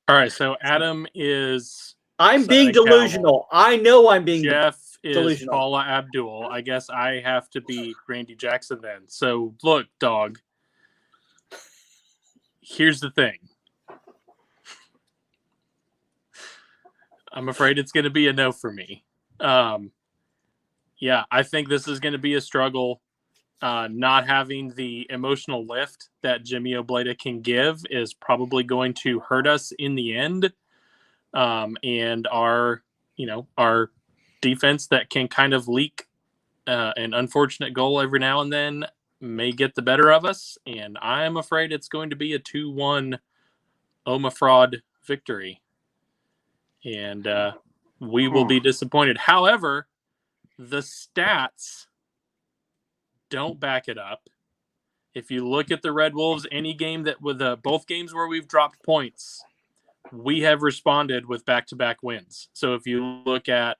right. So Adam is. I'm being delusional. I know I'm being Jeff delusional. is Paula Abdul. I guess I have to be Randy Jackson then. So look, dog. Here's the thing. I'm afraid it's going to be a no for me. Yeah, I think this is going to be a struggle. Not having the emotional lift that Jimmy Obleda can give is probably going to hurt us in the end. And our defense that can kind of leak an unfortunate goal every now and then may get the better of us, and I'm afraid it's going to be a 2-1 Omaha victory, and we will be disappointed. However, the stats don't back it up. If you look at the Red Wolves, any game that with both games where we've dropped points, we have responded with back-to-back wins. So if you look at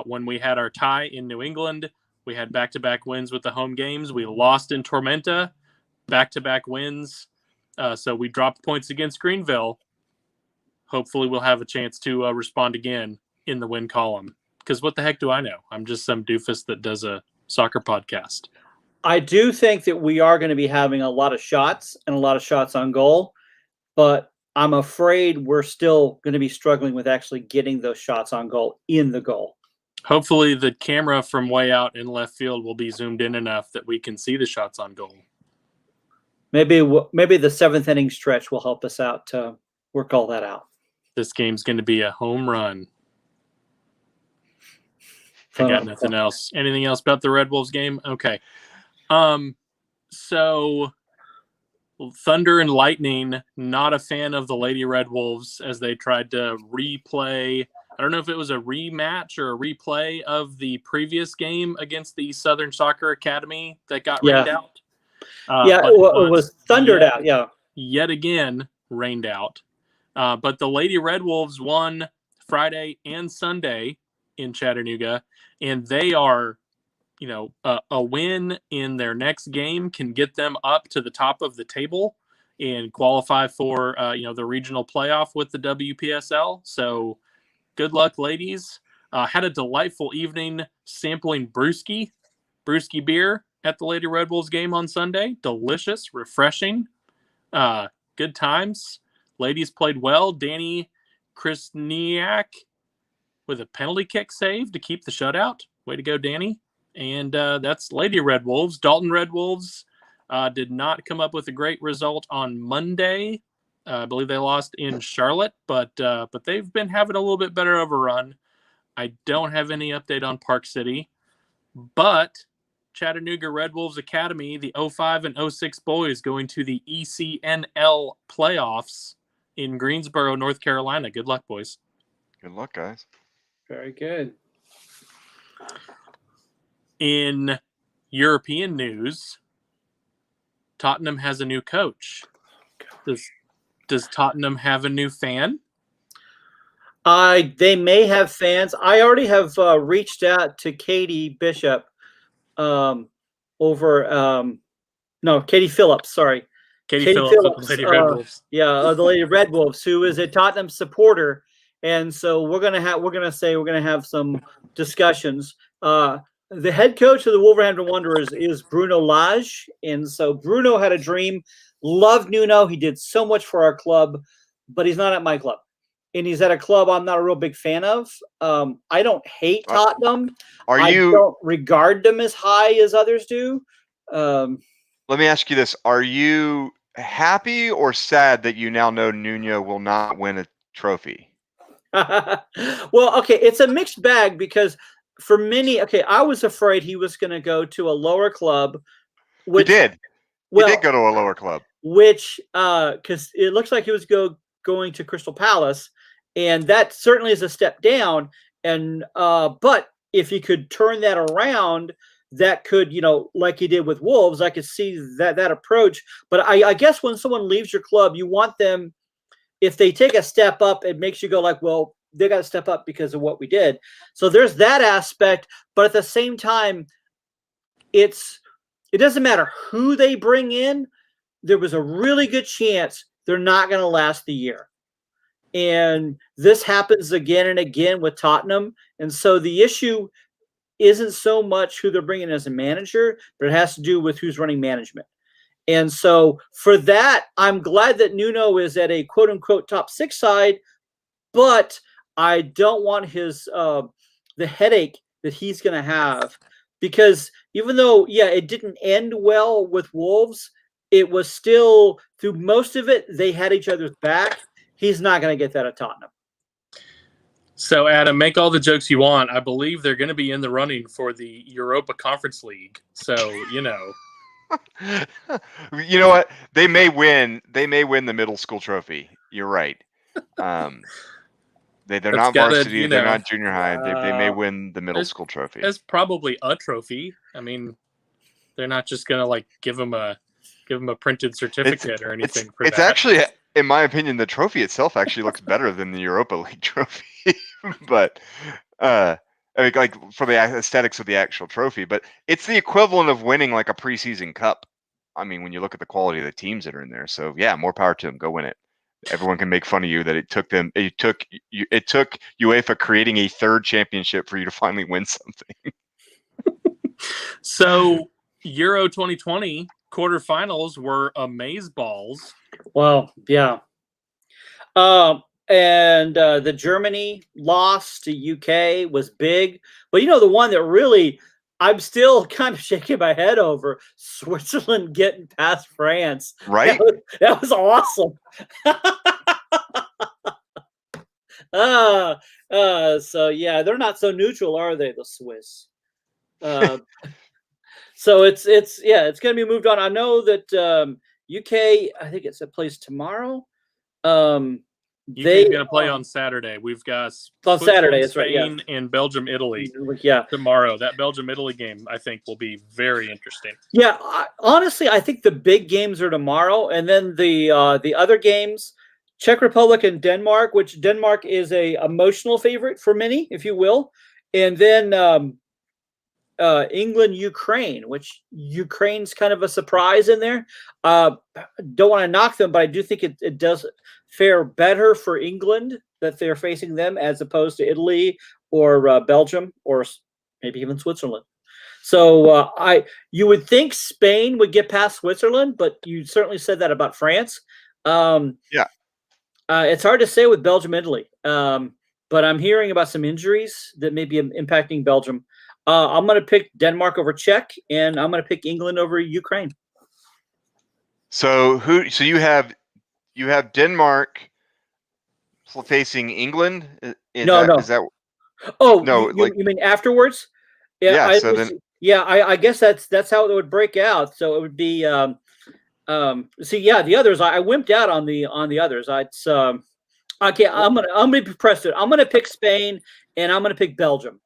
when we had our tie in New England, we had back-to-back wins with the home games. We lost in Tormenta, back-to-back wins. So we dropped points against Greenville. Hopefully we'll have a chance to respond again in the win column. Because what the heck do I know? I'm just some doofus that does a soccer podcast. I do think that we are going to be having a lot of shots and a lot of shots on goal, but I'm afraid we're still going to be struggling with actually getting those shots on goal in the goal. Hopefully the camera from way out in left field will be zoomed in enough that we can see the shots on goal. Maybe the seventh inning stretch will help us out to work all that out. This game's going to be a home run. I got nothing else. Anything else about the Red Wolves game? Okay. So Thunder and Lightning, not a fan of the Lady Red Wolves as they tried to replay. I don't know if it was a rematch or a replay of the previous game against the Southern Soccer Academy that got rained out. It was thundered out. Yeah. Yet again, rained out. But the Lady Red Wolves won Friday and Sunday in Chattanooga, and they are, a win in their next game can get them up to the top of the table and qualify for, the regional playoff with the WPSL. So good luck, ladies. Had a delightful evening sampling brewski beer at the Lady Red Wolves game on Sunday. Delicious, refreshing, good times. Ladies played well. Danny Krasniak with a penalty kick save to keep the shutout. Way to go, Danny. And that's Lady Red Wolves. Dalton Red Wolves did not come up with a great result on Monday. I believe they lost in Charlotte, but they've been having a little bit better of a run. I don't have any update on Park City, but Chattanooga Red Wolves Academy, the 05 and 06 boys going to the ECNL playoffs in Greensboro, North Carolina. Good luck, boys. Good luck, guys. Very good. In European news, Tottenham has a new coach. Does Tottenham have a new fan? They may have fans. I already have reached out to Katie Bishop Katie Phillips, sorry. Katie Phillips, the Lady Red Wolves. Yeah, the Lady Red Wolves, who is a Tottenham supporter. And so we're gonna have some discussions. The head coach of the Wolverhampton Wanderers is Bruno Lage, and so Bruno had a dream, loved Nuno. He did so much for our club, but he's not at my club, and he's at a club I'm not a real big fan of. I don't hate Tottenham. I don't regard them as high as others do. Let me ask you this: are you happy or sad that you now know Nuno will not win a trophy? Well, okay, it's a mixed bag because. For many, I was afraid he was going to go to a lower club. He did. He did go to a lower club. Which, because it looks like he was going to Crystal Palace, and that certainly is a step down. And but if he could turn that around, that could, like he did with Wolves, I could see that approach. But I guess when someone leaves your club, you want them, if they take a step up, it makes you go like, well, they got to step up because of what we did. So there's that aspect, but at the same time, it doesn't matter who they bring in. There was a really good chance they're not going to last the year. And this happens again and again with Tottenham. And so the issue isn't so much who they're bringing as a manager, but it has to do with who's running management. And so for that, I'm glad that Nuno is at a quote unquote top 6 side, but I don't want his the headache that he's going to have, because even though, it didn't end well with Wolves, it was still, through most of it, they had each other's back. He's not going to get that at Tottenham. So, Adam, make all the jokes you want. I believe they're going to be in the running for the Europa Conference League. So, You know what? They may win the middle school trophy. You're right. They're not varsity. They're not junior high. They may win the middle school trophy. It's probably a trophy. I mean, they're not just gonna give them a printed certificate or anything. It's actually, in my opinion, the trophy itself actually looks better than the Europa League trophy. But I mean, for the aesthetics of the actual trophy, but it's the equivalent of winning like a preseason cup. I mean, when you look at the quality of the teams that are in there, so yeah, more power to them. Go win it. Everyone can make fun of you that it took UEFA creating a third championship for you to finally win something. So Euro 2020 quarterfinals were amazeballs. Well, yeah. And the Germany loss to UK was big, but the one that really I'm still kind of shaking my head over, Switzerland getting past France. Right? That was awesome. So yeah, they're not so neutral, are they, the Swiss? So it's going to be moved on. I know that UK, I think it plays tomorrow. UK's going to play on Saturday. We've got on Saturday, that's Spain, right, and Belgium, Italy. Yeah, tomorrow. That Belgium, Italy game, I think, will be very interesting. Yeah, honestly, I think the big games are tomorrow, and then the other games, Czech Republic and Denmark, which Denmark is a emotional favorite for many, if you will, and then England, Ukraine, which Ukraine's kind of a surprise in there. Don't want to knock them, but I do think it does fare better for England that they're facing them as opposed to Italy or Belgium or maybe even Switzerland. So you would think Spain would get past Switzerland, but you certainly said that about France. Yeah. It's hard to say with Belgium, Italy, but I'm hearing about some injuries that may be impacting Belgium. I'm going to pick Denmark over Czech, and I'm going to pick England over Ukraine. So So you have Denmark facing England. No. Is that Oh, no? you mean afterwards? Yeah, Yeah. So then. Yeah, I guess that's how it would break out. So it would be see, yeah, the others I wimped out on the others. Okay, I'm gonna be Preston. I'm gonna pick Spain and I'm gonna pick Belgium.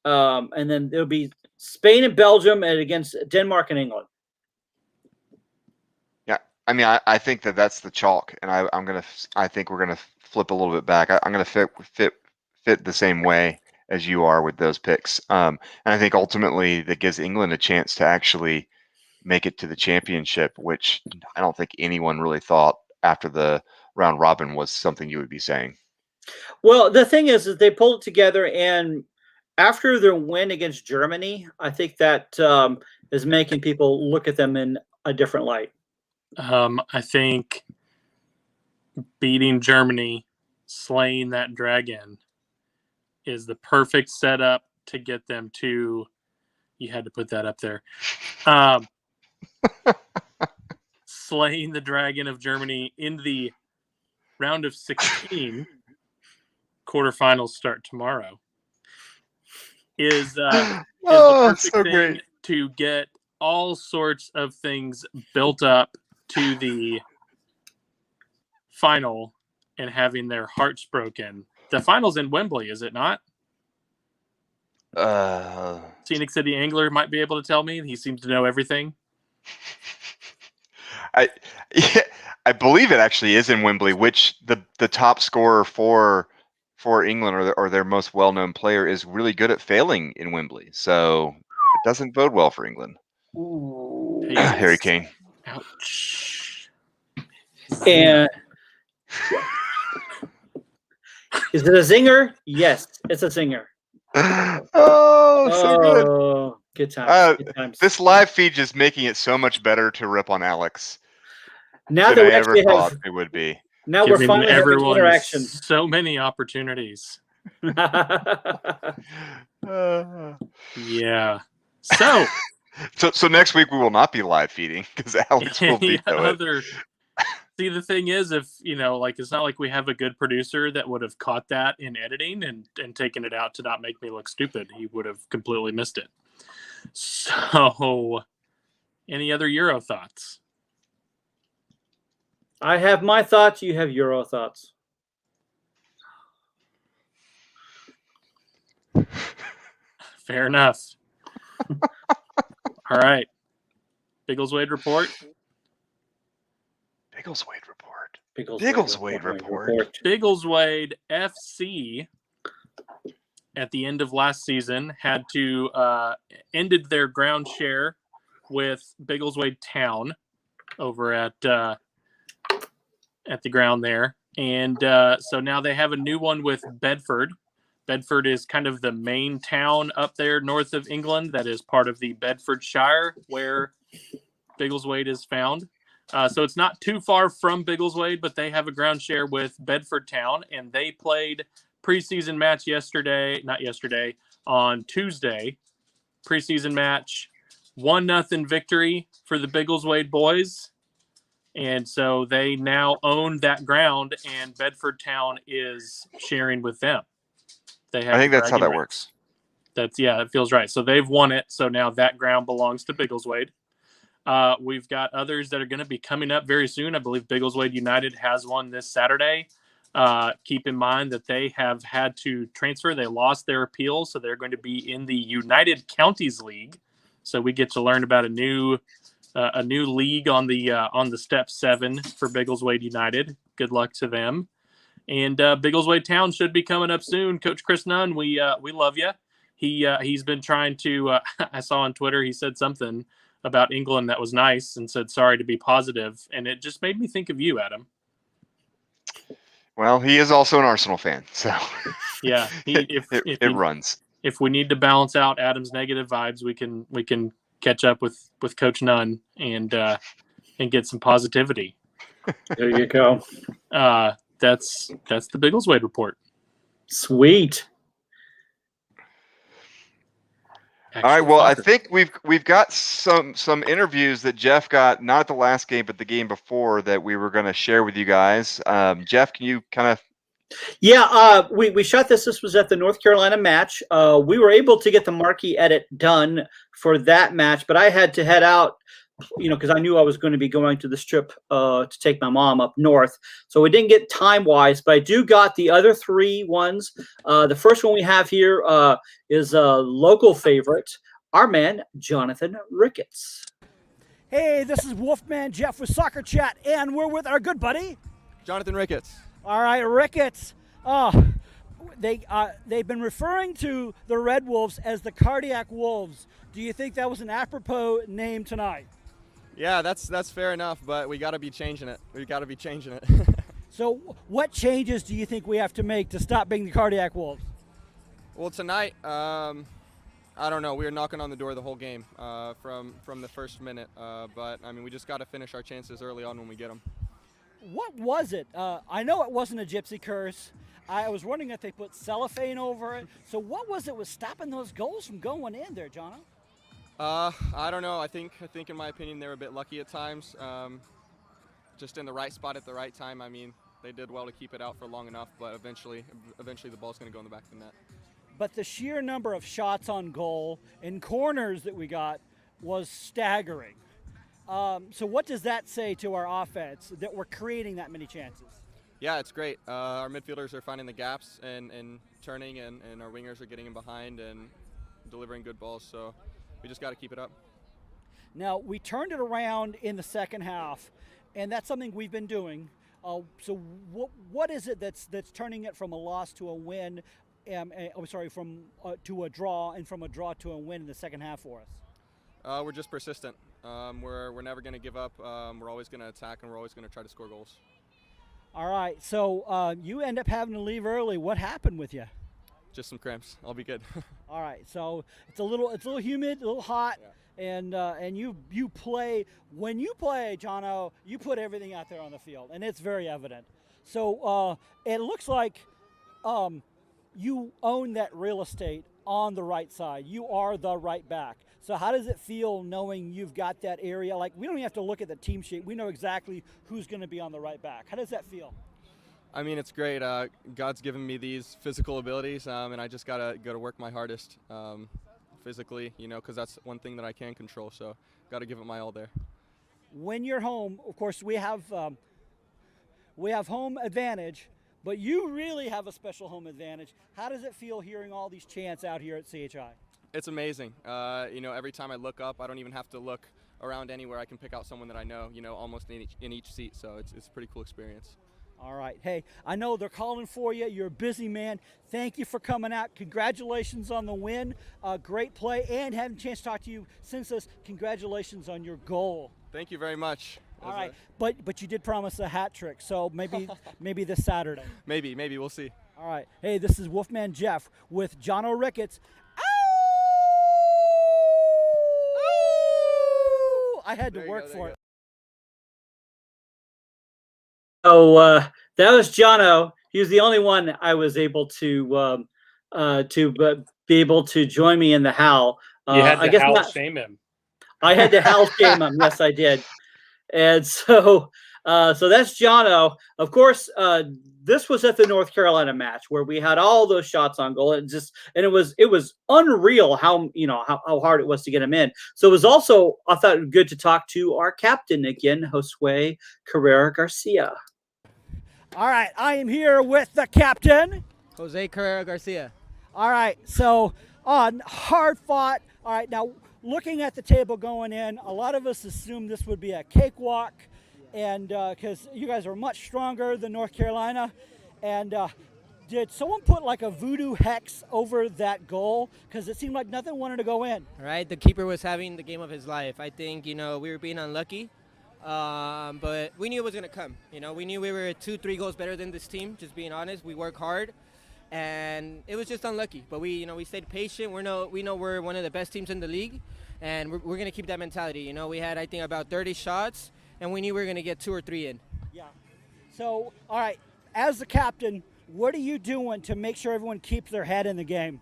And then it'll be Spain and Belgium and against Denmark and England. Yeah, I mean, I think that's the chalk, and I think we're gonna flip a little bit back. I'm gonna fit the same way as you are with those picks. And I think ultimately that gives England a chance to actually make it to the championship, which I don't think anyone really thought after the round robin was something you would be saying. Well, the thing is they pulled it together, and after their win against Germany, I think that is making people look at them in a different light. I think beating Germany, slaying that dragon, is the perfect setup to get them to. You had to put that up there. Slaying the dragon of Germany in the round of 16. Quarterfinals start tomorrow. Is the perfect thing great to get all sorts of things built up to the final and having their hearts broken. The final's in Wembley, is it not? Scenic City Angler might be able to tell me. He seems to know everything. I believe it actually is in Wembley, which the top scorer for England or their most well-known player is really good at failing in Wembley. So it doesn't bode well for England. Harry Kane. Ouch. And is it a zinger? Yes, it's a zinger. So good. Good times. Good times. This live feed is making it so much better to rip on Alex. Now than that we I ever actually thought have, it would be. now we're finally having interaction. So many opportunities. Yeah. So next week we will not be live feeding because Alex will veto it. See, the thing is, if it's not like we have a good producer that would have caught that in editing and taken it out to not make me look stupid. He would have completely missed it. So, any other Euro thoughts? I have my thoughts. You have Euro thoughts. Fair enough. All right. Biggleswade report. Biggleswade report. Biggleswade report. Biggleswade FC at the end of last season had to ended their ground share with Biggleswade Town over at the ground there. And so now they have a new one with Bedford. Bedford is kind of the main town up there north of England that is part of the Bedfordshire where Biggleswade is found. So it's not too far from Biggleswade, but they have a ground share with Bedford Town, and they played preseason match on Tuesday. Preseason match, 1-0 victory for the Biggleswade boys. And so they now own that ground, and Bedford Town is sharing with them. I think that's how that works. It feels right. So they've won it. So now that ground belongs to Biggleswade. We've got others that are going to be coming up very soon. I believe Biggleswade United has one this Saturday. Keep in mind that they have had to transfer. They lost their appeal, so they're going to be in the United Counties League. So we get to learn about a new league on the Step 7 for Biggleswade United. Good luck to them. And Biggleswade Town should be coming up soon. Coach Chris Nunn, we love you. He's been trying to. I saw on Twitter he said something about England that was nice and said sorry to be positive, and it just made me think of you, Adam. Well, he is also an Arsenal fan, so yeah, it runs. If we need to balance out Adam's negative vibes, we can catch up with Coach Nunn and get some positivity. There you go. that's the Biggleswade report. Sweet. All right. Well, I think we've got some interviews that Jeff got, not at the last game, but the game before, that we were going to share with you guys. Jeff, can you kind of? Yeah, we shot this. This was at the North Carolina match. We were able to get the marquee edit done for that match, but I had to head out, because I knew I was going to be going to this trip to take my mom up north. So we didn't get time-wise, but I do got the other 3 ones. The first one we have here is a local favorite, our man, Jonathan Ricketts. Hey, this is Wolfman Jeff with Soccer Chat, and we're with our good buddy, Jonathan Ricketts. All right, Ricketts. They've been referring to the Red Wolves as the Cardiac Wolves. Do you think that was an apropos name tonight? Yeah, that's fair enough, but we got to be changing it. So what changes do you think we have to make to stop being the Cardiac Wolves? Well, tonight, I don't know. We were knocking on the door the whole game from the first minute, but I mean, we just got to finish our chances early on when we get them. What was it? I know it wasn't a gypsy curse. I was wondering if they put cellophane over it. So what was it was stopping those goals from going in there, Jono? I don't know. I think in my opinion they were a bit lucky at times. Just in the right spot at the right time. I mean, they did well to keep it out for long enough, but eventually the ball's going to go in the back of the net. But the sheer number of shots on goal and corners that we got was staggering. So what does that say to our offense, that we're creating that many chances? Yeah, it's great. Our midfielders are finding the gaps and turning, and our wingers are getting in behind and delivering good balls. So we just got to keep it up. Now, we turned it around in the second half, and that's something we've been doing. So what is it that's turning it from a loss to a win? To a draw, and from a draw to a win in the second half for us? We're just persistent. We're never going to give up. We're always going to attack, and we're always going to try to score goals. All right. So you end up having to leave early. What happened with you? Just some cramps. I'll be good. All right. So it's a little humid, a little hot, yeah. And you play. When you play, Jono, you put everything out there on the field, and it's very evident. So it looks like you own that real estate on the right side. You are the right back. So how does it feel knowing you've got that area? Like, we don't even have to look at the team sheet. We know exactly who's going to be on the right back. How does that feel? I mean, it's great. God's given me these physical abilities, and I just gotta work my hardest physically, because that's one thing that I can control. So gotta give it my all there. When you're home, of course, we have home advantage, but you really have a special home advantage. How does it feel hearing all these chants out here at CHI? It's amazing. Every time I look up, I don't even have to look around anywhere. I can pick out someone that I know, almost in each seat. So it's a pretty cool experience. All right. Hey, I know they're calling for you. You're a busy man. Thank you for coming out. Congratulations on the win. Great play, and having a chance to talk to you since this. Congratulations on your goal. Thank you very much. All right. But you did promise a hat trick, so maybe this Saturday. Maybe we'll see. All right. Hey, this is Wolfman Jeff with Jono Ricketts. I had to work for it. So that was Jono. He was the only one I was able to be able to join me in the howl. You had to shame him. I had to howl shame him. Yes, I did. And so that's Jono. Of course, this was at the North Carolina match where we had all those shots on goal. It was unreal how hard it was to get him in. So it was also, I thought, good to talk to our captain again, Josue Carrera Garcia. All right, I am here with the captain, Jose Carrera Garcia. All right, so hard fought. All right, now looking at the table going in, a lot of us assumed this would be a cakewalk, and because you guys are much stronger than North Carolina, and did someone put like a voodoo hex over that goal? Because it seemed like nothing wanted to go in. All right, the keeper was having the game of his life. I think, we were being unlucky, but we knew it was going to come. We knew we were 2-3 goals better than this team, just being honest. We work hard, and it was just unlucky. But we stayed patient. We know we're one of the best teams in the league, and we're going to keep that mentality. We had, I think, about 30 shots, and we knew we were going to get 2 or 3 in. Yeah. So, all right. as the captain, what are you doing to make sure everyone keeps their head in the game?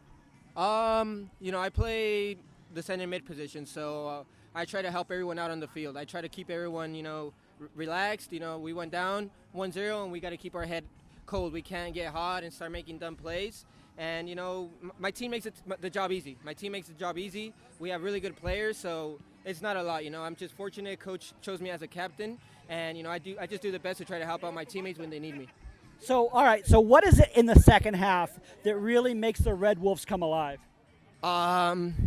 I play the center mid position, so I try to help everyone out on the field. I try to keep everyone, relaxed. We went down 1-0, and we got to keep our head cold. We can't get hot and start making dumb plays. And, my team makes the job easy. My team makes the job easy. We have really good players, so it's not a lot. I'm just fortunate Coach chose me as a captain, and, I just do the best to try to help out my teammates when they need me. So, all right, so what is it in the second half that really makes the Red Wolves come alive?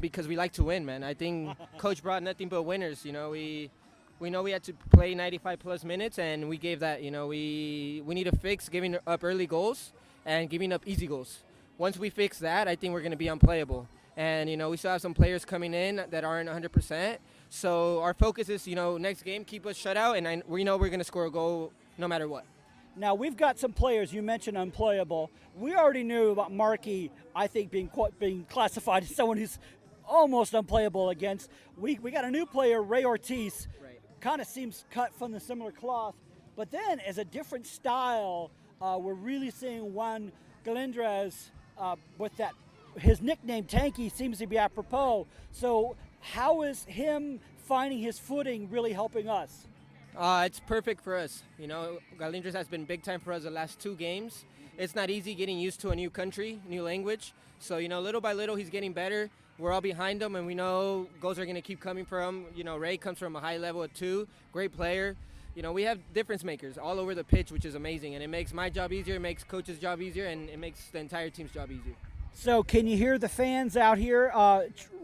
Because we like to win, man. I think Coach brought nothing but winners. We know we had to play 95-plus minutes, and we gave that. We need to fix giving up early goals and giving up easy goals. Once we fix that, I think we're going to be unplayable. And, we still have some players coming in that aren't 100%. So our focus is, next game, keep us shut out, and we know we're going to score a goal no matter what. Now, we've got some players, you mentioned unplayable. We already knew about Markey, I think, being classified as someone who's almost unplayable against. We got a new player, Ray Ortiz, kind of seems cut from the similar cloth. But then, as a different style, we're really seeing Juan Galindres with that. His nickname, Tanky, seems to be apropos. So how is him finding his footing really helping us? It's perfect for us. Galindres has been big time for us the last 2 games. It's not easy getting used to a new country, new language. So, little by little, he's getting better. We're all behind him, and we know goals are going to keep coming from him. Ray comes from a high level of 2, great player. We have difference makers all over the pitch, which is amazing. And it makes my job easier, it makes Coach's job easier, and it makes the entire team's job easier. So can you hear the fans out here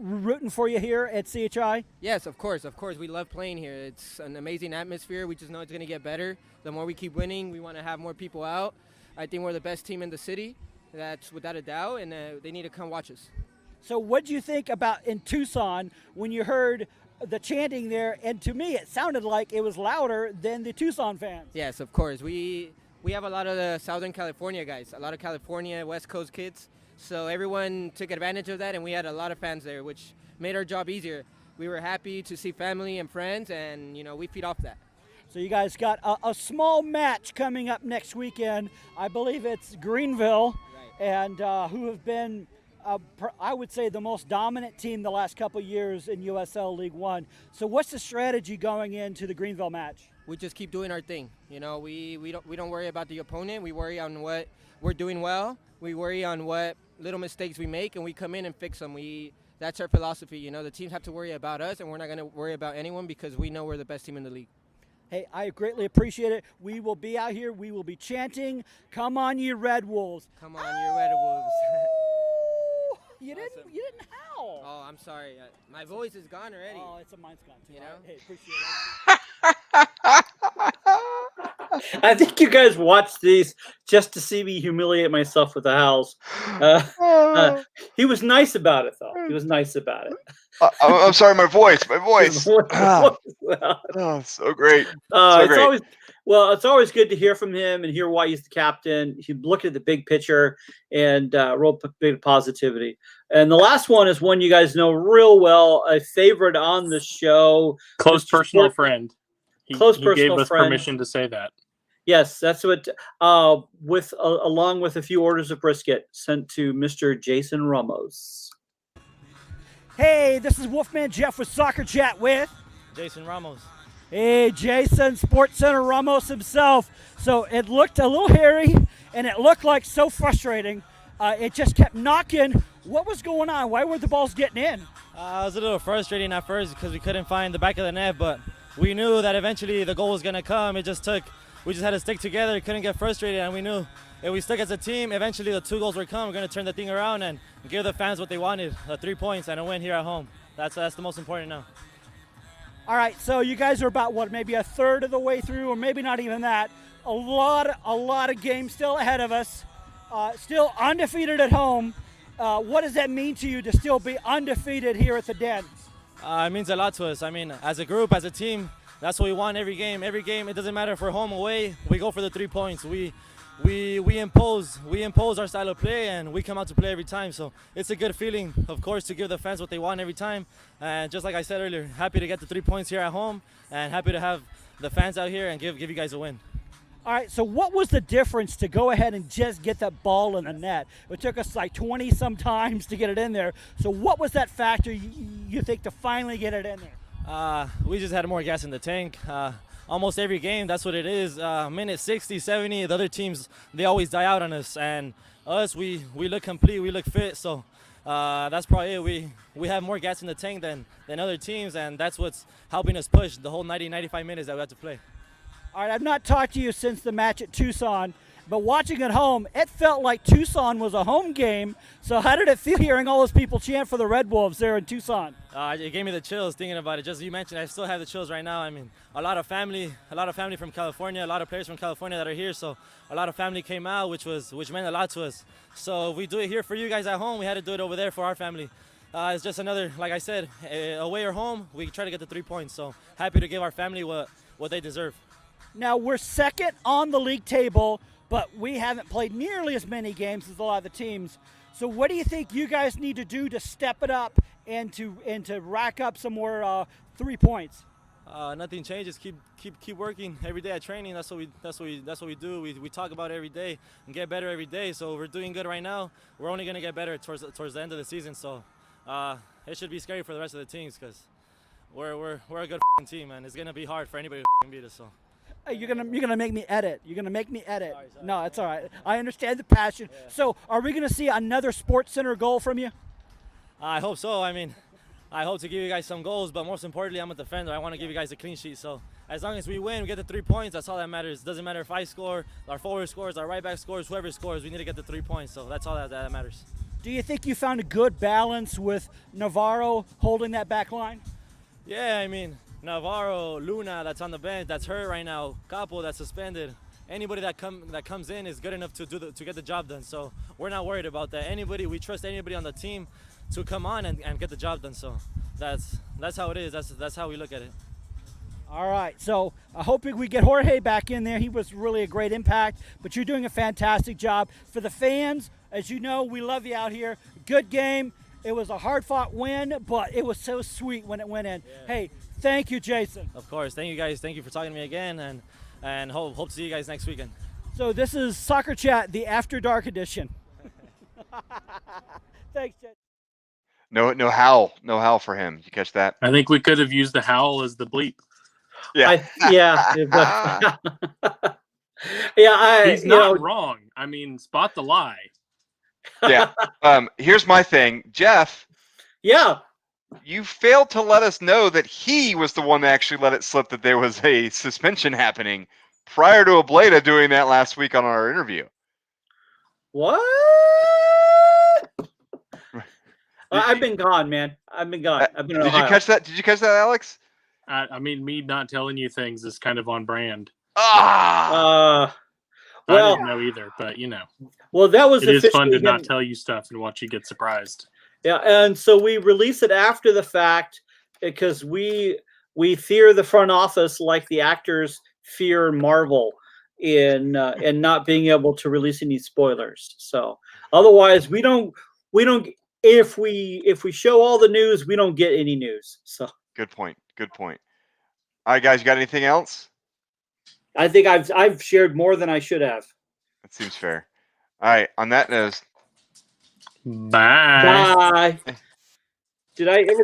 rooting for you here at CHI? Yes, of course. We love playing here. It's an amazing atmosphere. We just know it's going to get better. The more we keep winning, we want to have more people out. I think we're the best team in the city. That's without a doubt, and they need to come watch us. So what do you think about in Tucson when you heard the chanting there? And to me, it sounded like it was louder than the Tucson fans. Yes, of course. We have a lot of the Southern California guys, a lot of California, West Coast kids. So everyone took advantage of that, and we had a lot of fans there, which made our job easier. We were happy to see family and friends, and, we feed off that. So you guys got a small match coming up next weekend. I believe it's Greenville, right. And who have been, I would say, the most dominant team the last couple of years in USL League One. So what's the strategy going into the Greenville match? We just keep doing our thing. We don't worry about the opponent. We worry on what we're doing well. We worry on what little mistakes we make, and we come in and fix them. That's our philosophy. The teams have to worry about us, and we're not going to worry about anyone because we know we're the best team in the league. Hey, I greatly appreciate it. We will be out here. We will be chanting, "Come on, you Red Wolves!" Come on, you Red Wolves! You didn't howl. Oh, I'm sorry. My voice is gone already. Oh, mine's gone too. You know? Hey, appreciate it. I think you guys watch these just to see me humiliate myself with the howls. He was nice about it, though. He was nice about it. I'm sorry, my voice. Oh, so great. It's always good to hear from him and hear why he's the captain. He looked at the big picture and real big positivity. And the last one is one you guys know real well, a favorite on the show. Close personal friend. He gave us friend. Permission to say that. Yes, that's what. Along with a few orders of brisket sent to Mr. Jason Ramos. Hey, this is Wolfman Jeff with Soccer Chat with Jason Ramos. Hey, Jason, Sports Center Ramos himself. So it looked a little hairy, and it looked like so frustrating. It just kept knocking. What was going on? Why were the balls getting in? It was a little frustrating at first because we couldn't find the back of the net, but we knew that eventually the goal was going to come. We just had to stick together, couldn't get frustrated, and we knew if we stuck as a team, eventually the 2 goals would come. We're going to turn the thing around and give the fans what they wanted, 3 points and a win here at home. That's the most important now. All right, so you guys are about, maybe a third of the way through, or maybe not even that. A lot of games still ahead of us, still undefeated at home. What does that mean to you to still be undefeated here at the Den? It means a lot to us. I mean, as a group, as a team, that's what we want every game. Every game, it doesn't matter if we're home, away, we go for the 3 points. We impose our style of play, and we come out to play every time. So it's a good feeling, of course, to give the fans what they want every time. And just like I said earlier, happy to get the 3 points here at home, and happy to have the fans out here and give you guys a win. All right, so what was the difference to go ahead and just get that ball in the net? It took us like 20 some times to get it in there. So what was that factor you think to finally get it in there? We just had more gas in the tank. Almost every game, that's what it is. Minute 60, 70, the other teams, they always die out on us. And us, we look complete, we look fit. So that's probably it. We have more gas in the tank than other teams, and that's what's helping us push the whole 90, 95 minutes that we have to play. All right, I've not talked to you since the match at Tucson, but watching at home, it felt like Tucson was a home game. So how did it feel hearing all those people chant for the Red Wolves there in Tucson? It gave me the chills thinking about it. Just as you mentioned, I still have the chills right now. I mean, a lot of family from California, a lot of players from California that are here. So a lot of family came out, which meant a lot to us. So if we do it here for you guys at home, we had to do it over there for our family. It's just another, like I said, away or home, we try to get the 3 points. So happy to give our family what they deserve. Now, we're second on the league table, but we haven't played nearly as many games as a lot of the teams. So what do you think you guys need to do to step it up and to rack up some more 3 points? Nothing changes. Keep working every day at training. That's what we do. We talk about it every day and get better every day. So we're doing good right now. We're only gonna get better towards the end of the season. So it should be scary for the rest of the teams because we're a good team, and it's gonna be hard for anybody to beat us. So. You're gonna make me edit. You're gonna make me edit. Sorry. No, it's all right. I understand the passion. Yeah. So, are we gonna see another Sports Center goal from you? I hope so. I mean, I hope to give you guys some goals, but most importantly, I'm a defender. I want to give you guys a clean sheet. So, as long as we win, we get the 3 points. That's all that matters. It doesn't matter if I score, our forward scores, our right back scores, whoever scores. We need to get the 3 points. So that's all that matters. Do you think you found a good balance with Navarro holding that back line? Yeah, I mean. Navarro, Luna, that's on the bench, that's hurt right now. Capo, that's suspended. Anybody that comes in is good enough to get the job done. So we're not worried about that. We trust anybody on the team to come on and get the job done. So that's how it is. That's how we look at it. All right. So I hope we get Jorge back in there. He was really a great impact. But you're doing a fantastic job for the fans. As you know, we love you out here. Good game. It was a hard-fought win, but it was so sweet when it went in. Yeah. Hey. Thank you, Jason. Of course. Thank you, guys. Thank you for talking to me again, and hope to see you guys next weekend. So this is Soccer Chat, the After Dark edition. Thanks, Jason. No howl for him. You catch that? I think we could have used the howl as the bleep. Yeah. He's not wrong. I mean, spot the lie. Yeah. Here's my thing, Jeff. Yeah. You failed to let us know that he was the one that actually let it slip that there was a suspension happening prior to Ableda doing that last week on our interview. What? I've been gone, man. I've been gone. I've been in Ohio. You catch that? Did you catch that, Alex? I mean, me not telling you things is kind of on brand. Ah. I didn't know either, but you know. Well, that was. It is fun to not tell you stuff and watch you get surprised. Yeah, and so we release it after the fact because we fear the front office like the actors fear Marvel in not being able to release any spoilers. So otherwise, we don't. If we show all the news, we don't get any news. So good point. Good point. All right, guys, you got anything else? I think I've shared more than I should have. That seems fair. All right. On that note. Bye. Bye. Did I ever